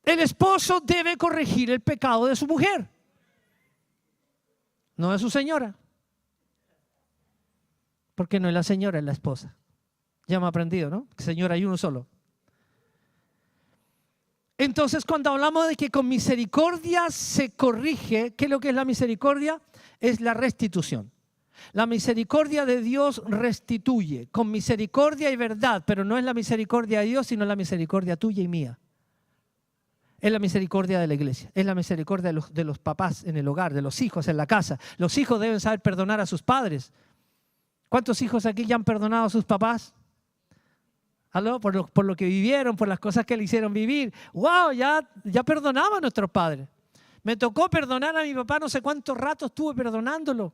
El esposo debe corregir el pecado de su mujer, no de su señora. Porque no es la señora, es la esposa. Ya me ha aprendido, ¿no? Señora hay uno solo. Entonces, cuando hablamos de que con misericordia se corrige, ¿qué es lo que es la misericordia? Es la restitución. La misericordia de Dios restituye con misericordia y verdad, pero no es la misericordia de Dios, sino la misericordia tuya y mía. Es la misericordia de la iglesia, es la misericordia de los papás en el hogar, de los hijos en la casa. Los hijos deben saber perdonar a sus padres. ¿Cuántos hijos aquí ya han perdonado a sus papás? ¿Aló? Por lo que vivieron, por las cosas que le hicieron vivir. ¡Wow! Ya perdonaba a nuestros padres. Me tocó perdonar a mi papá, no sé cuántos ratos estuve perdonándolo.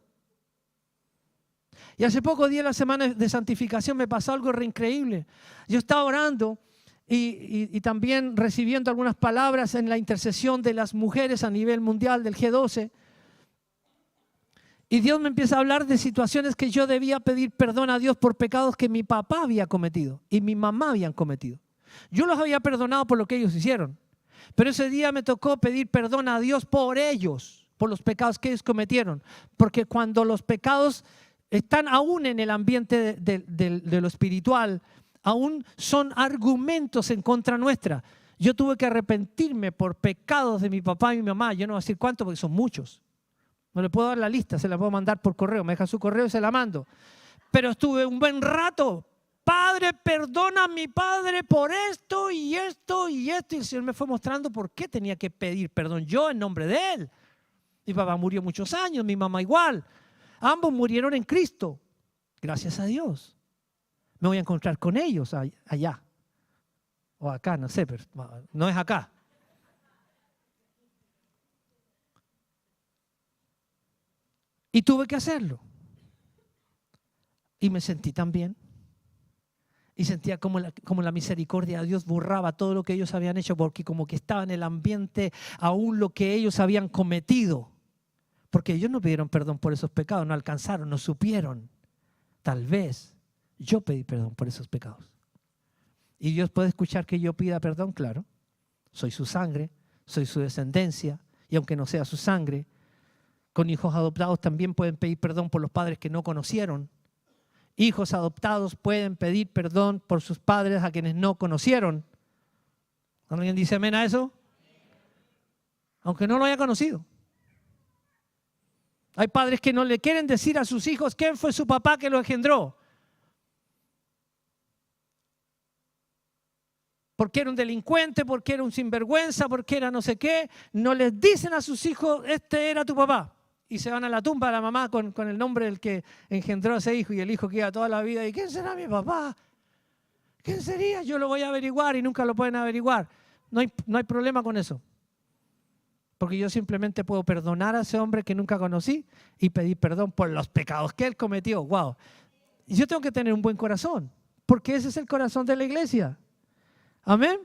Y hace pocos días, la semana de santificación, me pasó algo re increíble. Yo estaba orando y también recibiendo algunas palabras en la intercesión de las mujeres a nivel mundial del G12. Y Dios me empieza a hablar de situaciones que yo debía pedir perdón a Dios por pecados que mi papá había cometido y mi mamá habían cometido. Yo los había perdonado por lo que ellos hicieron. Pero ese día me tocó pedir perdón a Dios por ellos, por los pecados que ellos cometieron. Porque cuando los pecados están aún en el ambiente de lo espiritual, aún son argumentos en contra nuestra. Yo tuve que arrepentirme por pecados de mi papá y mi mamá. Yo no voy a decir cuántos porque son muchos. No le puedo dar la lista, se la puedo mandar por correo. Me deja su correo y se la mando. Pero estuve un buen rato. Padre, perdona a mi padre por esto y esto y esto. Y el Señor me fue mostrando por qué tenía que pedir perdón yo en nombre de Él. Mi papá murió muchos años, mi mamá igual. Ambos murieron en Cristo. Gracias a Dios. Me voy a encontrar con ellos allá. O acá, no sé, pero no es acá. Y tuve que hacerlo. Y me sentí tan bien. Y sentía como la misericordia de Dios borraba todo lo que ellos habían hecho, porque como que estaba en el ambiente aún lo que ellos habían cometido. Porque ellos no pidieron perdón por esos pecados, no alcanzaron, no supieron. Tal vez yo pedí perdón por esos pecados. Y Dios puede escuchar que yo pida perdón, claro. Soy su sangre, soy su descendencia, y aunque no sea su sangre, con hijos adoptados también pueden pedir perdón por los padres que no conocieron. Hijos adoptados pueden pedir perdón por sus padres a quienes no conocieron. ¿Alguien dice amén a eso? Aunque no lo haya conocido. Hay padres que no le quieren decir a sus hijos quién fue su papá que lo engendró. Porque era un delincuente, porque era un sinvergüenza, porque era no sé qué. No les dicen a sus hijos, este era tu papá. Y se van a la tumba de la mamá con el nombre del que engendró a ese hijo. Y el hijo queda toda la vida. ¿Y quién será mi papá? ¿Quién sería? Yo lo voy a averiguar y nunca lo pueden averiguar. No hay problema con eso. Porque yo simplemente puedo perdonar a ese hombre que nunca conocí y pedir perdón por los pecados que él cometió. Wow. Y yo tengo que tener un buen corazón, porque ese es el corazón de la iglesia. Amén.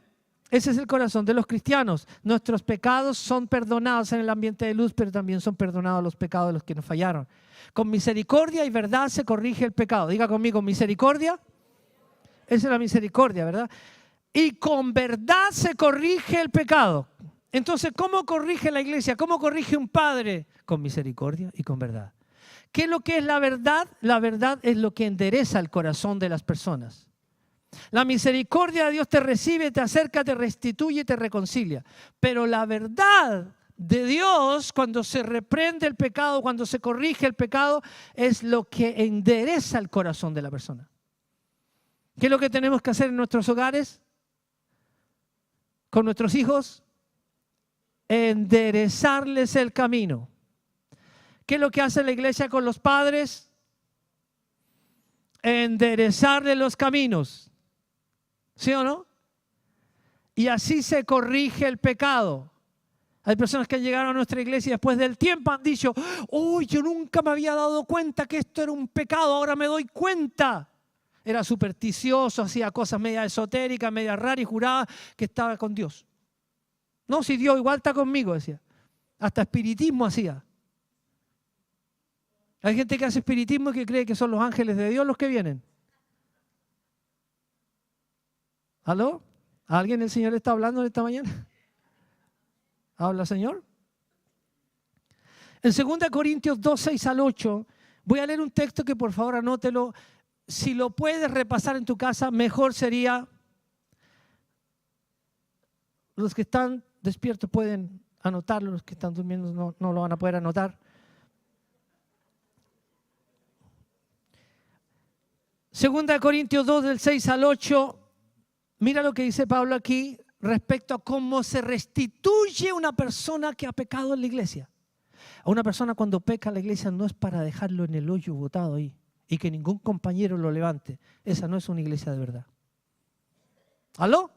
Ese es el corazón de los cristianos. Nuestros pecados son perdonados en el ambiente de luz, pero también son perdonados los pecados de los que nos fallaron. Con misericordia y verdad se corrige el pecado. Diga conmigo, misericordia. Esa es la misericordia, ¿verdad? Y con verdad se corrige el pecado. Entonces, ¿cómo corrige la iglesia? ¿Cómo corrige un padre? Con misericordia y con verdad. ¿Qué es lo que es la verdad? La verdad es lo que endereza el corazón de las personas. La misericordia de Dios te recibe, te acerca, te restituye y te reconcilia. Pero la verdad de Dios, cuando se reprende el pecado, cuando se corrige el pecado, es lo que endereza el corazón de la persona. ¿Qué es lo que tenemos que hacer en nuestros hogares? Con nuestros hijos. Enderezarles el camino. ¿Qué es lo que hace la iglesia con los padres? Enderezarles los caminos. ¿Sí o no? Y así se corrige el pecado. Hay personas que llegaron a nuestra iglesia y después del tiempo han dicho, oh, yo nunca me había dado cuenta que esto era un pecado, ahora me doy cuenta. Era supersticioso, hacía cosas media esotéricas, media raras y juraba que estaba con Dios. No, si Dios igual está conmigo, decía. Hasta espiritismo hacía. Hay gente que hace espiritismo y que cree que son los ángeles de Dios los que vienen. ¿Aló? ¿A alguien el Señor está hablando esta mañana? ¿Habla, Señor? En 2 Corintios 2, 6 al 8, voy a leer un texto que por favor anótelo. Si lo puedes repasar en tu casa, mejor sería. Los que están despiertos pueden anotarlo, los que están durmiendo no lo van a poder anotar. 2 Corintios 2, del 6 al 8, mira lo que dice Pablo aquí respecto a cómo se restituye una persona que ha pecado en la iglesia. A una persona cuando peca en la iglesia no es para dejarlo en el hoyo botado ahí y que ningún compañero lo levante. Esa no es una iglesia de verdad. ¿Aló?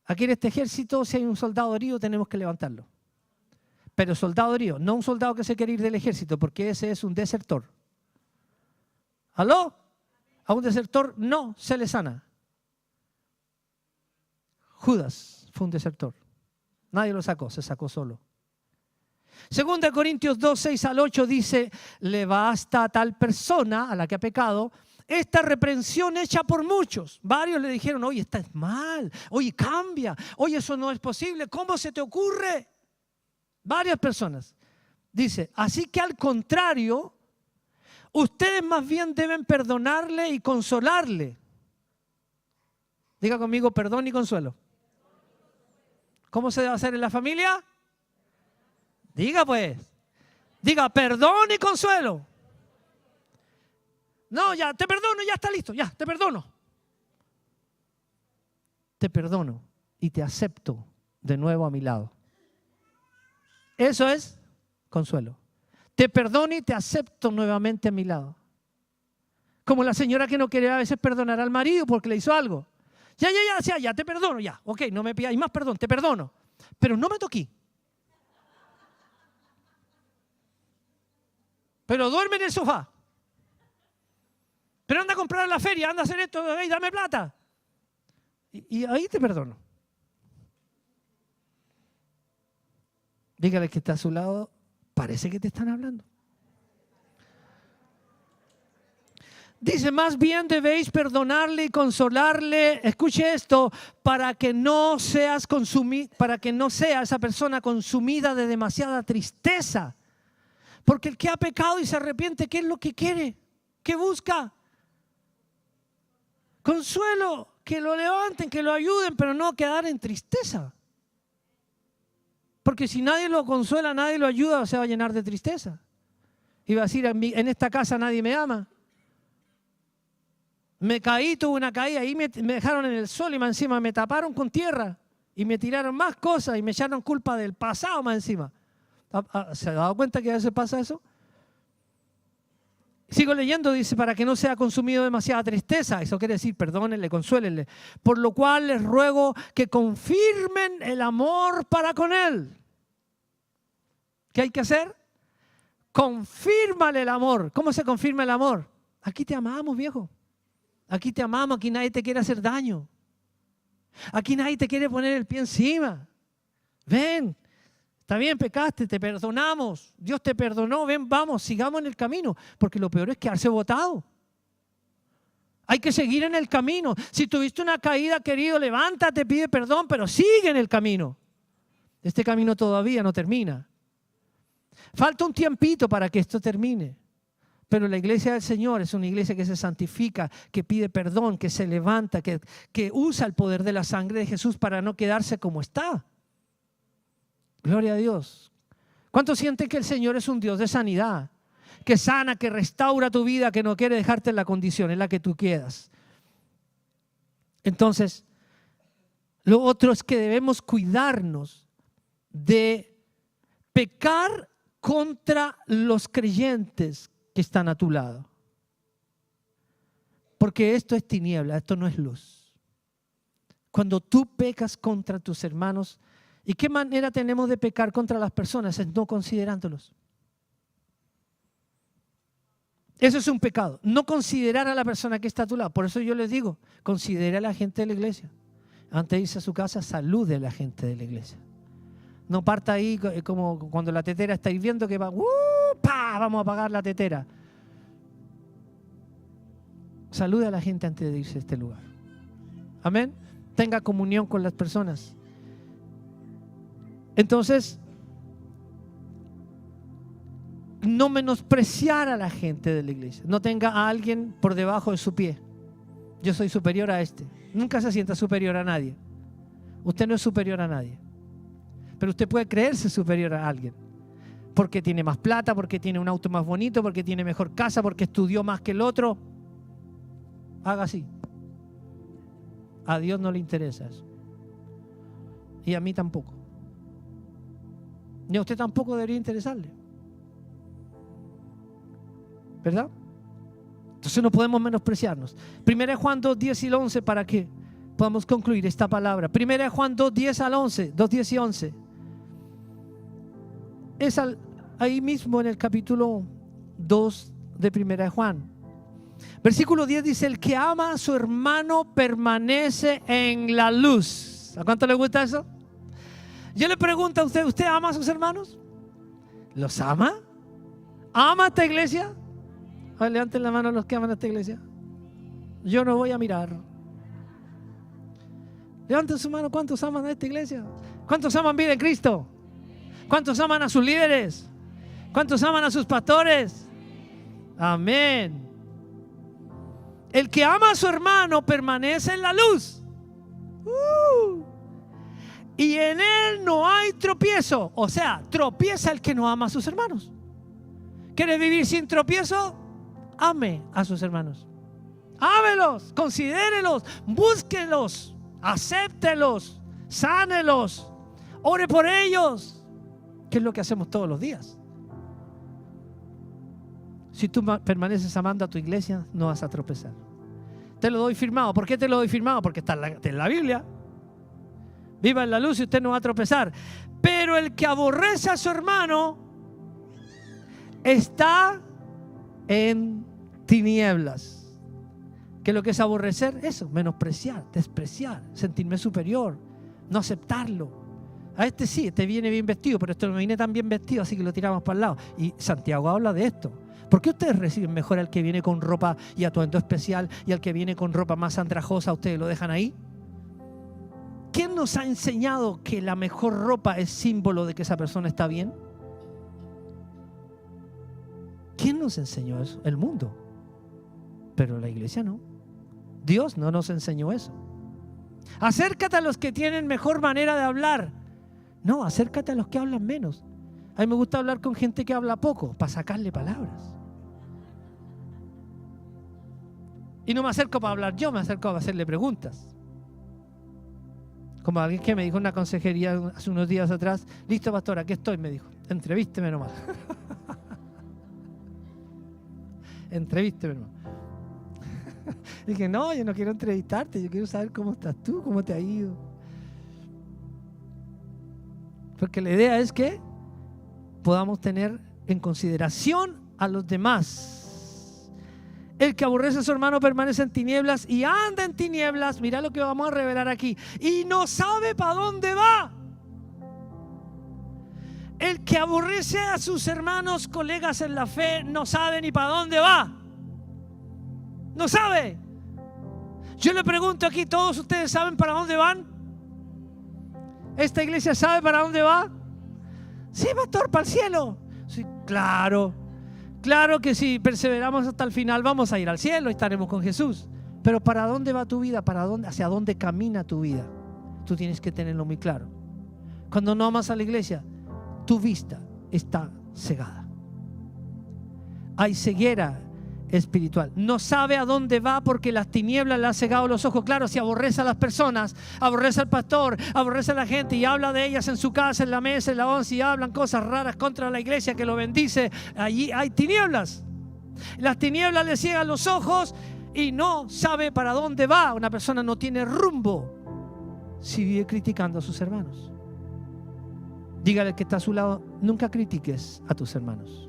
Aquí en este ejército, si hay un soldado herido, tenemos que levantarlo. Pero soldado herido, no un soldado que se quiere ir del ejército, porque ese es un desertor. ¿Aló? A un desertor no se le sana. Judas fue un desertor. Nadie lo sacó, se sacó solo. 2 Corintios 2, 6 al 8 dice, le basta a tal persona a la que ha pecado esta reprensión hecha por muchos. Varios le dijeron, oye, estás mal, oye, cambia, oye, eso no es posible, ¿cómo se te ocurre? Varias personas. Dice, así que al contrario, ustedes más bien deben perdonarle y consolarle. Diga conmigo, perdón y consuelo. ¿Cómo se debe hacer en la familia? Diga pues, diga perdón y consuelo. No, ya, te perdono, ya está listo, ya, te perdono. Te perdono y te acepto de nuevo a mi lado. Eso es consuelo. Te perdono y te acepto nuevamente a mi lado. Como la señora que no quiere a veces perdonar al marido porque le hizo algo. Ya, te perdono, ya. Ok, no me pidáis más perdón, te perdono. Pero no me toqué. Pero duerme en el sofá. Pero anda a comprar a la feria, anda a hacer esto, hey, dame plata. Y ahí te perdono. Dígale que está a su lado, parece que te están hablando. Dice, más bien debéis perdonarle y consolarle, escuche esto, para que no sea esa persona consumida de demasiada tristeza. Porque el que ha pecado y se arrepiente, ¿qué es lo que quiere? ¿Qué busca? Consuelo, que lo levanten, que lo ayuden, pero no quedar en tristeza. Porque si nadie lo consuela, nadie lo ayuda, se va a llenar de tristeza. Y va a decir, en esta casa nadie me ama. Me caí, tuve una caída, ahí me dejaron en el sol y más encima me taparon con tierra. Y me tiraron más cosas y me echaron culpa del pasado más encima. ¿Se ha dado cuenta que a veces pasa eso? Sigo leyendo, dice, para que no sea consumido demasiada tristeza. Eso quiere decir, perdónenle, consuélenle. Por lo cual les ruego que confirmen el amor para con él. ¿Qué hay que hacer? Confírmale el amor. ¿Cómo se confirma el amor? Aquí te amamos, viejo. Aquí te amamos, aquí nadie te quiere hacer daño. Aquí nadie te quiere poner el pie encima. Ven. Está bien, pecaste, te perdonamos. Dios te perdonó. Ven, vamos, sigamos en el camino. Porque lo peor es quedarse botado. Hay que seguir en el camino. Si tuviste una caída, querido, levántate, pide perdón, pero sigue en el camino. Este camino todavía no termina. Falta un tiempito para que esto termine. Pero la iglesia del Señor es una iglesia que se santifica, que pide perdón, que se levanta, que usa el poder de la sangre de Jesús para no quedarse como está. Gloria a Dios. ¿Cuántos sienten que el Señor es un Dios de sanidad? Que sana, que restaura tu vida, que no quiere dejarte en la condición en la que tú quedas. Entonces, lo otro es que debemos cuidarnos de pecar contra los creyentes que están a tu lado. Porque esto es tiniebla, esto no es luz. Cuando tú pecas contra tus hermanos, ¿y qué manera tenemos de pecar contra las personas? Es no considerándolos. Eso es un pecado, no considerar a la persona que está a tu lado. Por eso yo les digo, considere a la gente de la iglesia. Antes de irse a su casa, salude a la gente de la iglesia. No parta ahí como cuando la tetera está hirviendo que va, vamos a apagar la tetera. Salude a la gente antes de irse a este lugar. Amén. Tenga comunión con las personas. Entonces, no menospreciar a la gente de la iglesia. No tenga a alguien por debajo de su pie. Yo soy superior a este. Nunca se sienta superior a nadie. Usted no es superior a nadie. Pero usted puede creerse superior a alguien. Porque tiene más plata, porque tiene un auto más bonito, porque tiene mejor casa, porque estudió más que el otro. Haga así. A Dios no le interesa eso. Y a mí tampoco. Ni a usted tampoco debería interesarle. ¿Verdad? Entonces no podemos menospreciarnos. 1 Juan 2, 10 y 11 para que podamos concluir esta palabra. 1 Juan 2, 10 al 11, 2, 10 y 11. Es ahí mismo en el capítulo 2 de 1 Juan. Versículo 10 dice, el que ama a su hermano permanece en la luz. ¿A cuánto le gusta eso? Yo le pregunto a usted, ¿usted ama a sus hermanos? ¿Los ama? ¿Ama a esta iglesia? Ver, levanten la mano los que aman a esta iglesia. Yo no voy a mirar. Levanten su mano, ¿cuántos aman a esta iglesia? ¿Cuántos aman vida en Cristo? ¿Cuántos aman a sus líderes? ¿Cuántos aman a sus pastores? Amén. El que ama a su hermano permanece en la luz. Y en él no hay tropiezo. O sea, tropieza el que no ama a sus hermanos. ¿Quiere vivir sin tropiezo? Ame a sus hermanos. Ámelos, considérelos, búsquenlos, acéptelos, sánelos, ore por ellos. ¿Qué es lo que hacemos todos los días? Si tú permaneces amando a tu iglesia, no vas a tropezar. Te lo doy firmado. ¿Por qué te lo doy firmado? Porque está en la Biblia. Viva en la luz y usted no va a tropezar. Pero el que aborrece a su hermano está en tinieblas. ¿Qué es lo que es aborrecer? Eso, menospreciar, despreciar, sentirme superior, no aceptarlo. A este sí, este viene bien vestido, pero este no viene tan bien vestido, así que lo tiramos para el lado. Y Santiago habla de esto. ¿Por qué ustedes reciben mejor al que viene con ropa y atuendo especial y al que viene con ropa más andrajosa, ustedes lo dejan ahí? ¿Quién nos ha enseñado que la mejor ropa es símbolo de que esa persona está bien? ¿Quién nos enseñó eso? El mundo. Pero la iglesia no. Dios no nos enseñó eso. Acércate a los que tienen mejor manera de hablar. No, acércate a los que hablan menos. A mí me gusta hablar con gente que habla poco, para sacarle palabras. Y no me acerco para hablar yo, me acerco para hacerle preguntas. Como alguien que me dijo en una consejería hace unos días atrás: listo, pastor, aquí estoy, me dijo. Entrevísteme nomás. Entrevísteme nomás. Dije, no, yo no quiero entrevistarte, yo quiero saber cómo estás tú, cómo te ha ido. Porque la idea es que podamos tener en consideración a los demás. El que aborrece a su hermano permanece en tinieblas y anda en tinieblas. Mira lo que vamos a revelar aquí. Y no sabe para dónde va. El que aborrece a sus hermanos, colegas en la fe, no sabe ni para dónde va. No sabe. Yo le pregunto aquí, ¿todos ustedes saben para dónde van? ¿Esta iglesia sabe para dónde va? Sí, pastor, para el cielo. Sí, claro. Claro que si perseveramos hasta el final vamos a ir al cielo y estaremos con Jesús. Pero ¿para dónde va tu vida? ¿Hacia dónde camina tu vida? Tú tienes que tenerlo muy claro. Cuando no amas a la iglesia, tu vista está cegada. Hay ceguera espiritual. No sabe a dónde va porque las tinieblas le han cegado los ojos. Claro, si aborrece a las personas, aborrece al pastor, aborrece a la gente y habla de ellas en su casa, en la mesa, en la once, y hablan cosas raras contra la iglesia que lo bendice, allí hay tinieblas. Las tinieblas le ciegan los ojos y no sabe para dónde va. Una persona no tiene rumbo si vive criticando a sus hermanos. Dígale al que está a su lado: nunca critiques a tus hermanos.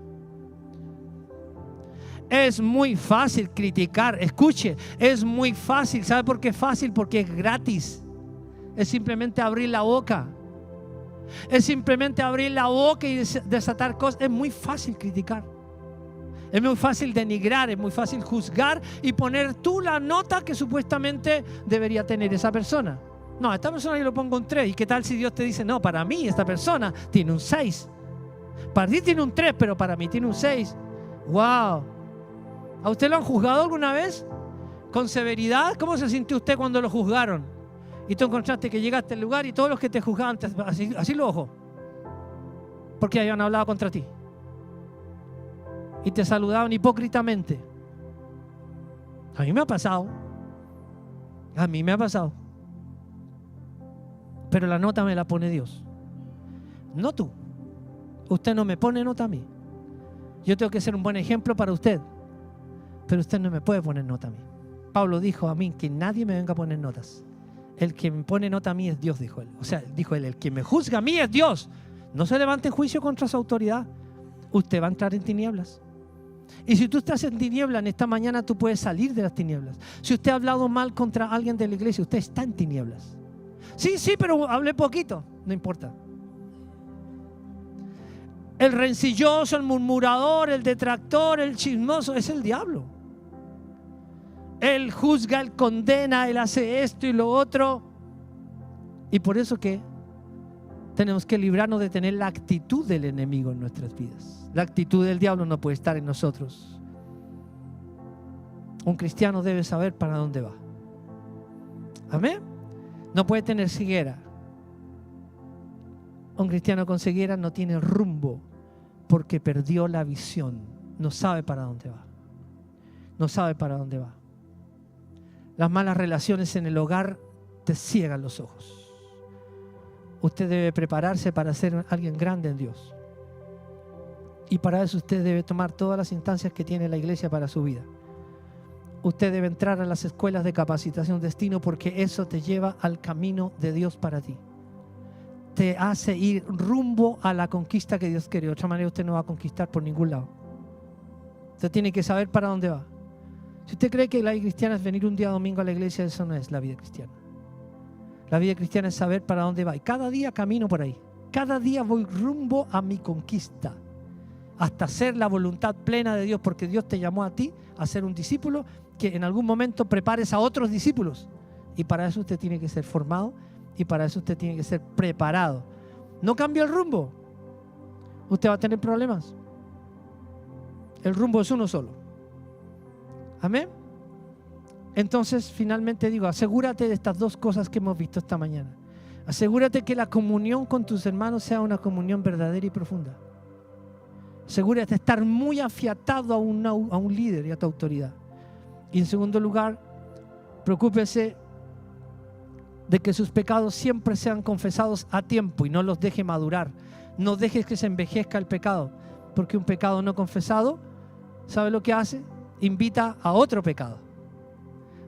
Es muy fácil criticar. Escuche, es muy fácil. ¿Sabe por qué es fácil? Porque es gratis. Es simplemente abrir la boca. Es simplemente abrir la boca y desatar cosas. Es muy fácil criticar. Es muy fácil denigrar. Es muy fácil juzgar y poner tú la nota que supuestamente debería tener esa persona. No, a esta persona yo lo pongo un 3. ¿Y qué tal si Dios te dice: no, para mí esta persona tiene un 6? Para ti tiene un 3, pero para mí tiene un 6. ¡Wow! ¿A usted lo han juzgado alguna vez? ¿Con severidad? ¿Cómo se sintió usted cuando lo juzgaron? Y tú encontraste que llegaste al lugar y todos los que te juzgaban así los ojos, porque habían hablado contra ti y te saludaban hipócritamente. A mí me ha pasado. A mí me ha pasado. Pero la nota me la pone Dios, no tú. Usted no me pone nota a mí. Yo tengo que ser un buen ejemplo para usted, pero usted no me puede poner nota a mí. Pablo dijo a mí que nadie me venga a poner notas. El que me pone nota a mí es Dios, dijo él. O sea, dijo él: el que me juzga a mí es Dios. No se levante en juicio contra su autoridad. Usted va a entrar en tinieblas. Y si tú estás en tinieblas en esta mañana, tú puedes salir de las tinieblas. Si usted ha hablado mal contra alguien de la iglesia, usted está en tinieblas. Sí, pero hablé poquito. No importa. El rencilloso, el murmurador, el detractor, el chismoso es el diablo. Él juzga, él condena, él hace esto y lo otro. Y por eso que tenemos que librarnos de tener la actitud del enemigo en nuestras vidas. La actitud del diablo no puede estar en nosotros. Un cristiano debe saber para dónde va. Amén. No puede tener ceguera. Un cristiano con ceguera no tiene rumbo porque perdió la visión. No sabe para dónde va. No sabe para dónde va. Las malas relaciones en el hogar te ciegan los ojos. Usted debe prepararse para ser alguien grande en Dios. Y para eso usted debe tomar todas las instancias que tiene la iglesia para su vida. Usted debe entrar a las escuelas de capacitación destino, porque eso te lleva al camino de Dios para ti. Te hace ir rumbo a la conquista que Dios quiere. De otra manera usted no va a conquistar por ningún lado. Usted tiene que saber para dónde va. Si usted cree que la vida cristiana es venir un día domingo a la iglesia, eso no es la vida cristiana. La vida cristiana es saber para dónde va. Y cada día camino por ahí. Cada día voy rumbo a mi conquista, hasta hacer la voluntad plena de Dios, porque Dios te llamó a ti a ser un discípulo que en algún momento prepares a otros discípulos. Y para eso usted tiene que ser formado y para eso usted tiene que ser preparado. No cambie el rumbo. Usted va a tener problemas. El rumbo es uno solo. Amén. Entonces, finalmente digo, asegúrate de estas dos cosas que hemos visto esta mañana. Asegúrate que la comunión con tus hermanos sea una comunión verdadera y profunda. Asegúrate de estar muy afiatado a un líder y a tu autoridad. Y en segundo lugar, preocúpese de que sus pecados siempre sean confesados a tiempo y no los deje madurar. No dejes que se envejezca el pecado, porque un pecado no confesado, ¿sabe lo que hace? Invita a otro pecado.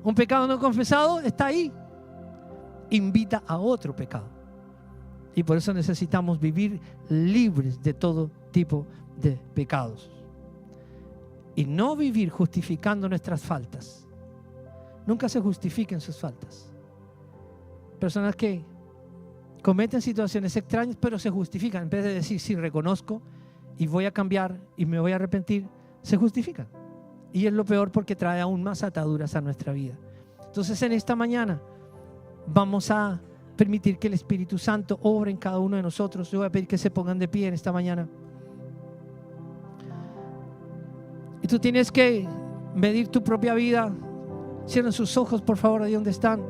Un pecado no confesado está ahí, invita a otro pecado. Y por eso necesitamos vivir libres de todo tipo de pecados. Y no vivir justificando nuestras faltas. Nunca se justifiquen sus faltas. Personas que cometen situaciones extrañas, pero se justifican. En vez de decir, sí, reconozco y voy a cambiar y me voy a arrepentir, se justifican. Y es lo peor, porque trae aún más ataduras a nuestra vida. Entonces, en esta mañana vamos a permitir que el Espíritu Santo obre en cada uno de nosotros. Yo voy a pedir que se pongan de pie en esta mañana. Y tú tienes que medir tu propia vida. Cierren sus ojos, por favor, ahí donde están.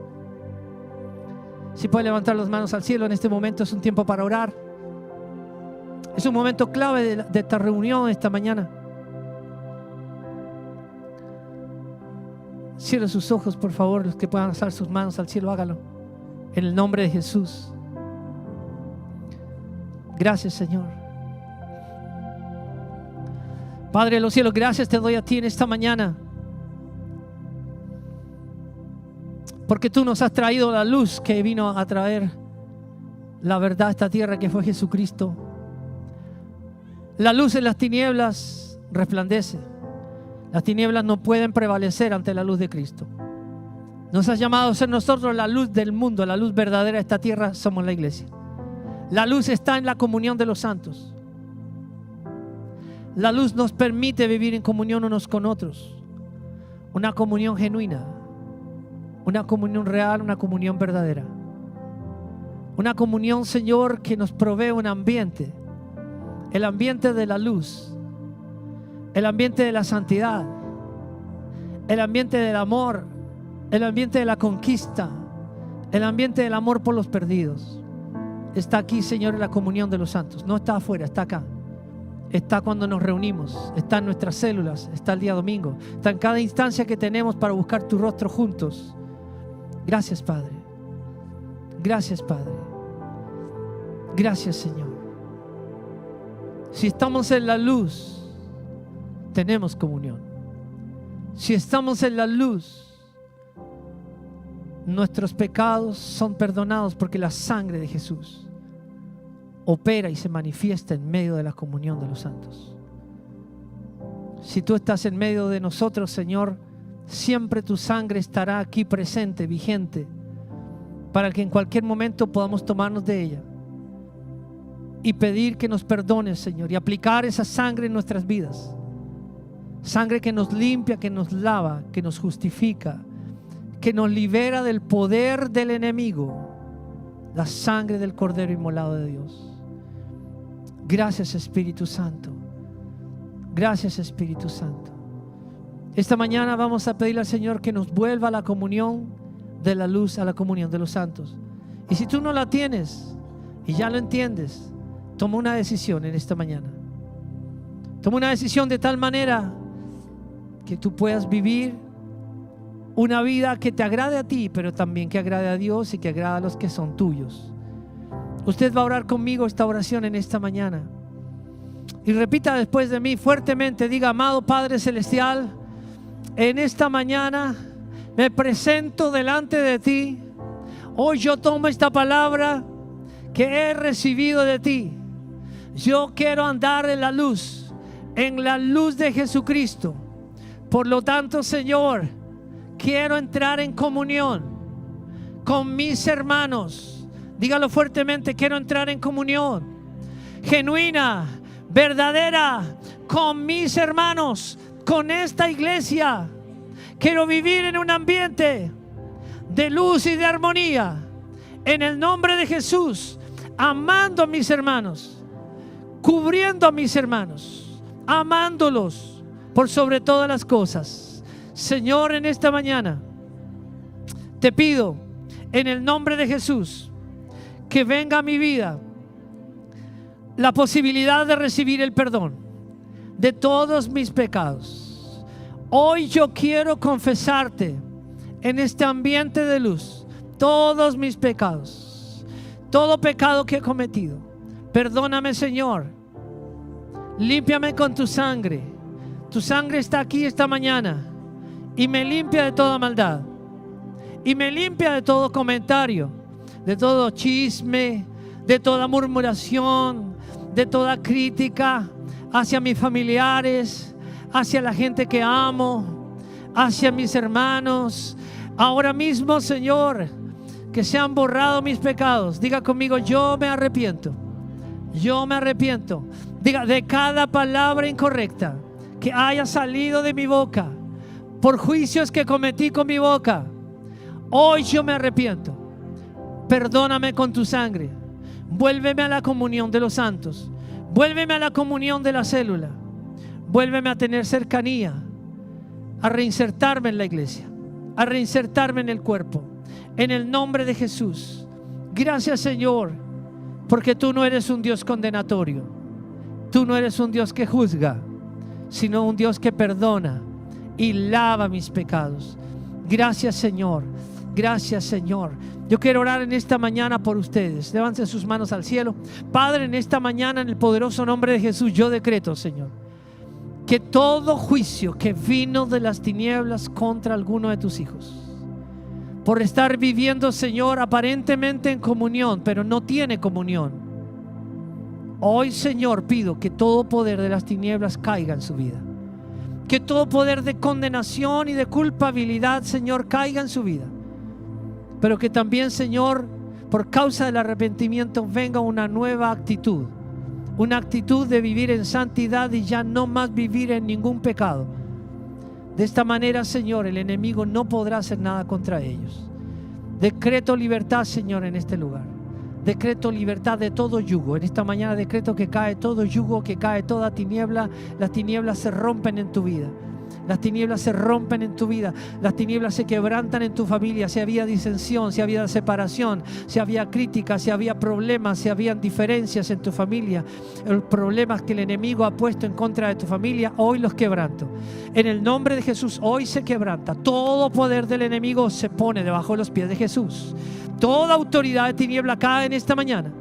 Si pueden levantar las manos al cielo en este momento, es un tiempo para orar. Es un momento clave de esta reunión esta mañana. Cierren sus ojos, por favor. Los que puedan alzar sus manos al cielo, hágalo. En el nombre de Jesús. Gracias, Señor. Padre de los cielos, gracias te doy a ti en esta mañana, porque tú nos has traído la luz que vino a traer la verdad a esta tierra, que fue Jesucristo. La luz en las tinieblas resplandece. Las tinieblas no pueden prevalecer ante la luz de Cristo. Nos has llamado a ser nosotros la luz del mundo, la luz verdadera de esta tierra. Somos la iglesia. La luz está en la comunión de los santos. La luz nos permite vivir en comunión unos con otros. Una comunión genuina, una comunión real, una comunión verdadera. Una comunión, Señor, que nos provee un ambiente. El ambiente de la luz, el ambiente de la santidad, el ambiente del amor, el ambiente de la conquista, el ambiente del amor por los perdidos. Está aquí, Señor, en la comunión de los santos. No está afuera, está acá. Está cuando nos reunimos, está en nuestras células, está el día domingo, está en cada instancia que tenemos para buscar tu rostro juntos. Gracias, Padre. Gracias, Padre. Gracias, Señor. Si estamos en la luz, tenemos comunión. Si estamos en la luz, nuestros pecados son perdonados, porque la sangre de Jesús opera y se manifiesta en medio de la comunión de los santos. Si tú estás en medio de nosotros, Señor, siempre tu sangre estará aquí presente, vigente, para que en cualquier momento podamos tomarnos de ella y pedir que nos perdones, Señor, y aplicar esa sangre en nuestras vidas. Sangre que nos limpia, que nos lava, que nos justifica, que nos libera del poder del enemigo. La sangre del Cordero inmolado de Dios. Gracias, Espíritu Santo. Gracias, Espíritu Santo. Esta mañana vamos a pedirle al Señor que nos vuelva a la comunión de la luz, a la comunión de los santos. Y si tú no la tienes y ya lo entiendes, toma una decisión en esta mañana. Toma una decisión de tal manera que tú puedas vivir una vida que te agrade a ti, pero también que agrade a Dios y que agrade a los que son tuyos. Usted va a orar conmigo esta oración en esta mañana. Y repita después de mí fuertemente. Diga: amado Padre Celestial, en esta mañana me presento delante de ti. Hoy yo tomo esta palabra que he recibido de ti. Yo quiero andar en la luz de Jesucristo. Por lo tanto, Señor, quiero entrar en comunión con mis hermanos. Dígalo fuertemente: quiero entrar en comunión genuina, verdadera, con mis hermanos, con esta iglesia. Quiero vivir en un ambiente de luz y de armonía. En el nombre de Jesús, amando a mis hermanos, cubriendo a mis hermanos, amándolos por sobre todas las cosas. Señor, en esta mañana te pido, en el nombre de Jesús, que venga a mi vida la posibilidad de recibir el perdón de todos mis pecados. Hoy yo quiero confesarte en este ambiente de luz todos mis pecados, todo pecado que he cometido. Perdóname, Señor. Límpiame con tu sangre. Tu sangre está aquí esta mañana y me limpia de toda maldad, y me limpia de todo comentario, de todo chisme, de toda murmuración, de toda crítica hacia mis familiares, hacia la gente que amo, hacia mis hermanos. Ahora mismo, Señor, que se han borrado mis pecados. Diga conmigo: yo me arrepiento. Yo me arrepiento. Diga: de cada palabra incorrecta que haya salido de mi boca, por juicios que cometí con mi boca, hoy yo me arrepiento. Perdóname con tu sangre. Vuélveme a la comunión de los santos. Vuélveme a la comunión de la célula. Vuélveme a tener cercanía, a reinsertarme en la iglesia, a reinsertarme en el cuerpo, en el nombre de Jesús. Gracias, Señor, porque tú no eres un Dios condenatorio. Tú no eres un Dios que juzga, sino un Dios que perdona y lava mis pecados. Gracias, Señor. Gracias, Señor. Yo quiero orar en esta mañana por ustedes. Levanten sus manos al cielo. Padre, en esta mañana, en el poderoso nombre de Jesús, yo decreto, Señor, que todo juicio que vino de las tinieblas contra alguno de tus hijos, por estar viviendo, Señor, aparentemente en comunión, pero no tiene comunión, hoy, Señor, pido que todo poder de las tinieblas caiga en su vida. Que todo poder de condenación y de culpabilidad, Señor, caiga en su vida. Pero que también, Señor, por causa del arrepentimiento venga una nueva actitud. Una actitud de vivir en santidad y ya no más vivir en ningún pecado. De esta manera, Señor, el enemigo no podrá hacer nada contra ellos. Decreto libertad, Señor, en este lugar. Decreto libertad de todo yugo. En esta mañana decreto que cae todo yugo, que cae toda tiniebla. Las tinieblas se rompen en tu vida. Las tinieblas se rompen en tu vida. Las tinieblas se quebrantan en tu familia. Si había disensión, si había separación, si había crítica, si había problemas, si habían diferencias en tu familia, los problemas que el enemigo ha puesto en contra de tu familia, hoy los quebranto. En el nombre de Jesús, hoy se quebranta. Todo poder del enemigo se pone debajo de los pies de Jesús. Toda autoridad de tiniebla cae en esta mañana.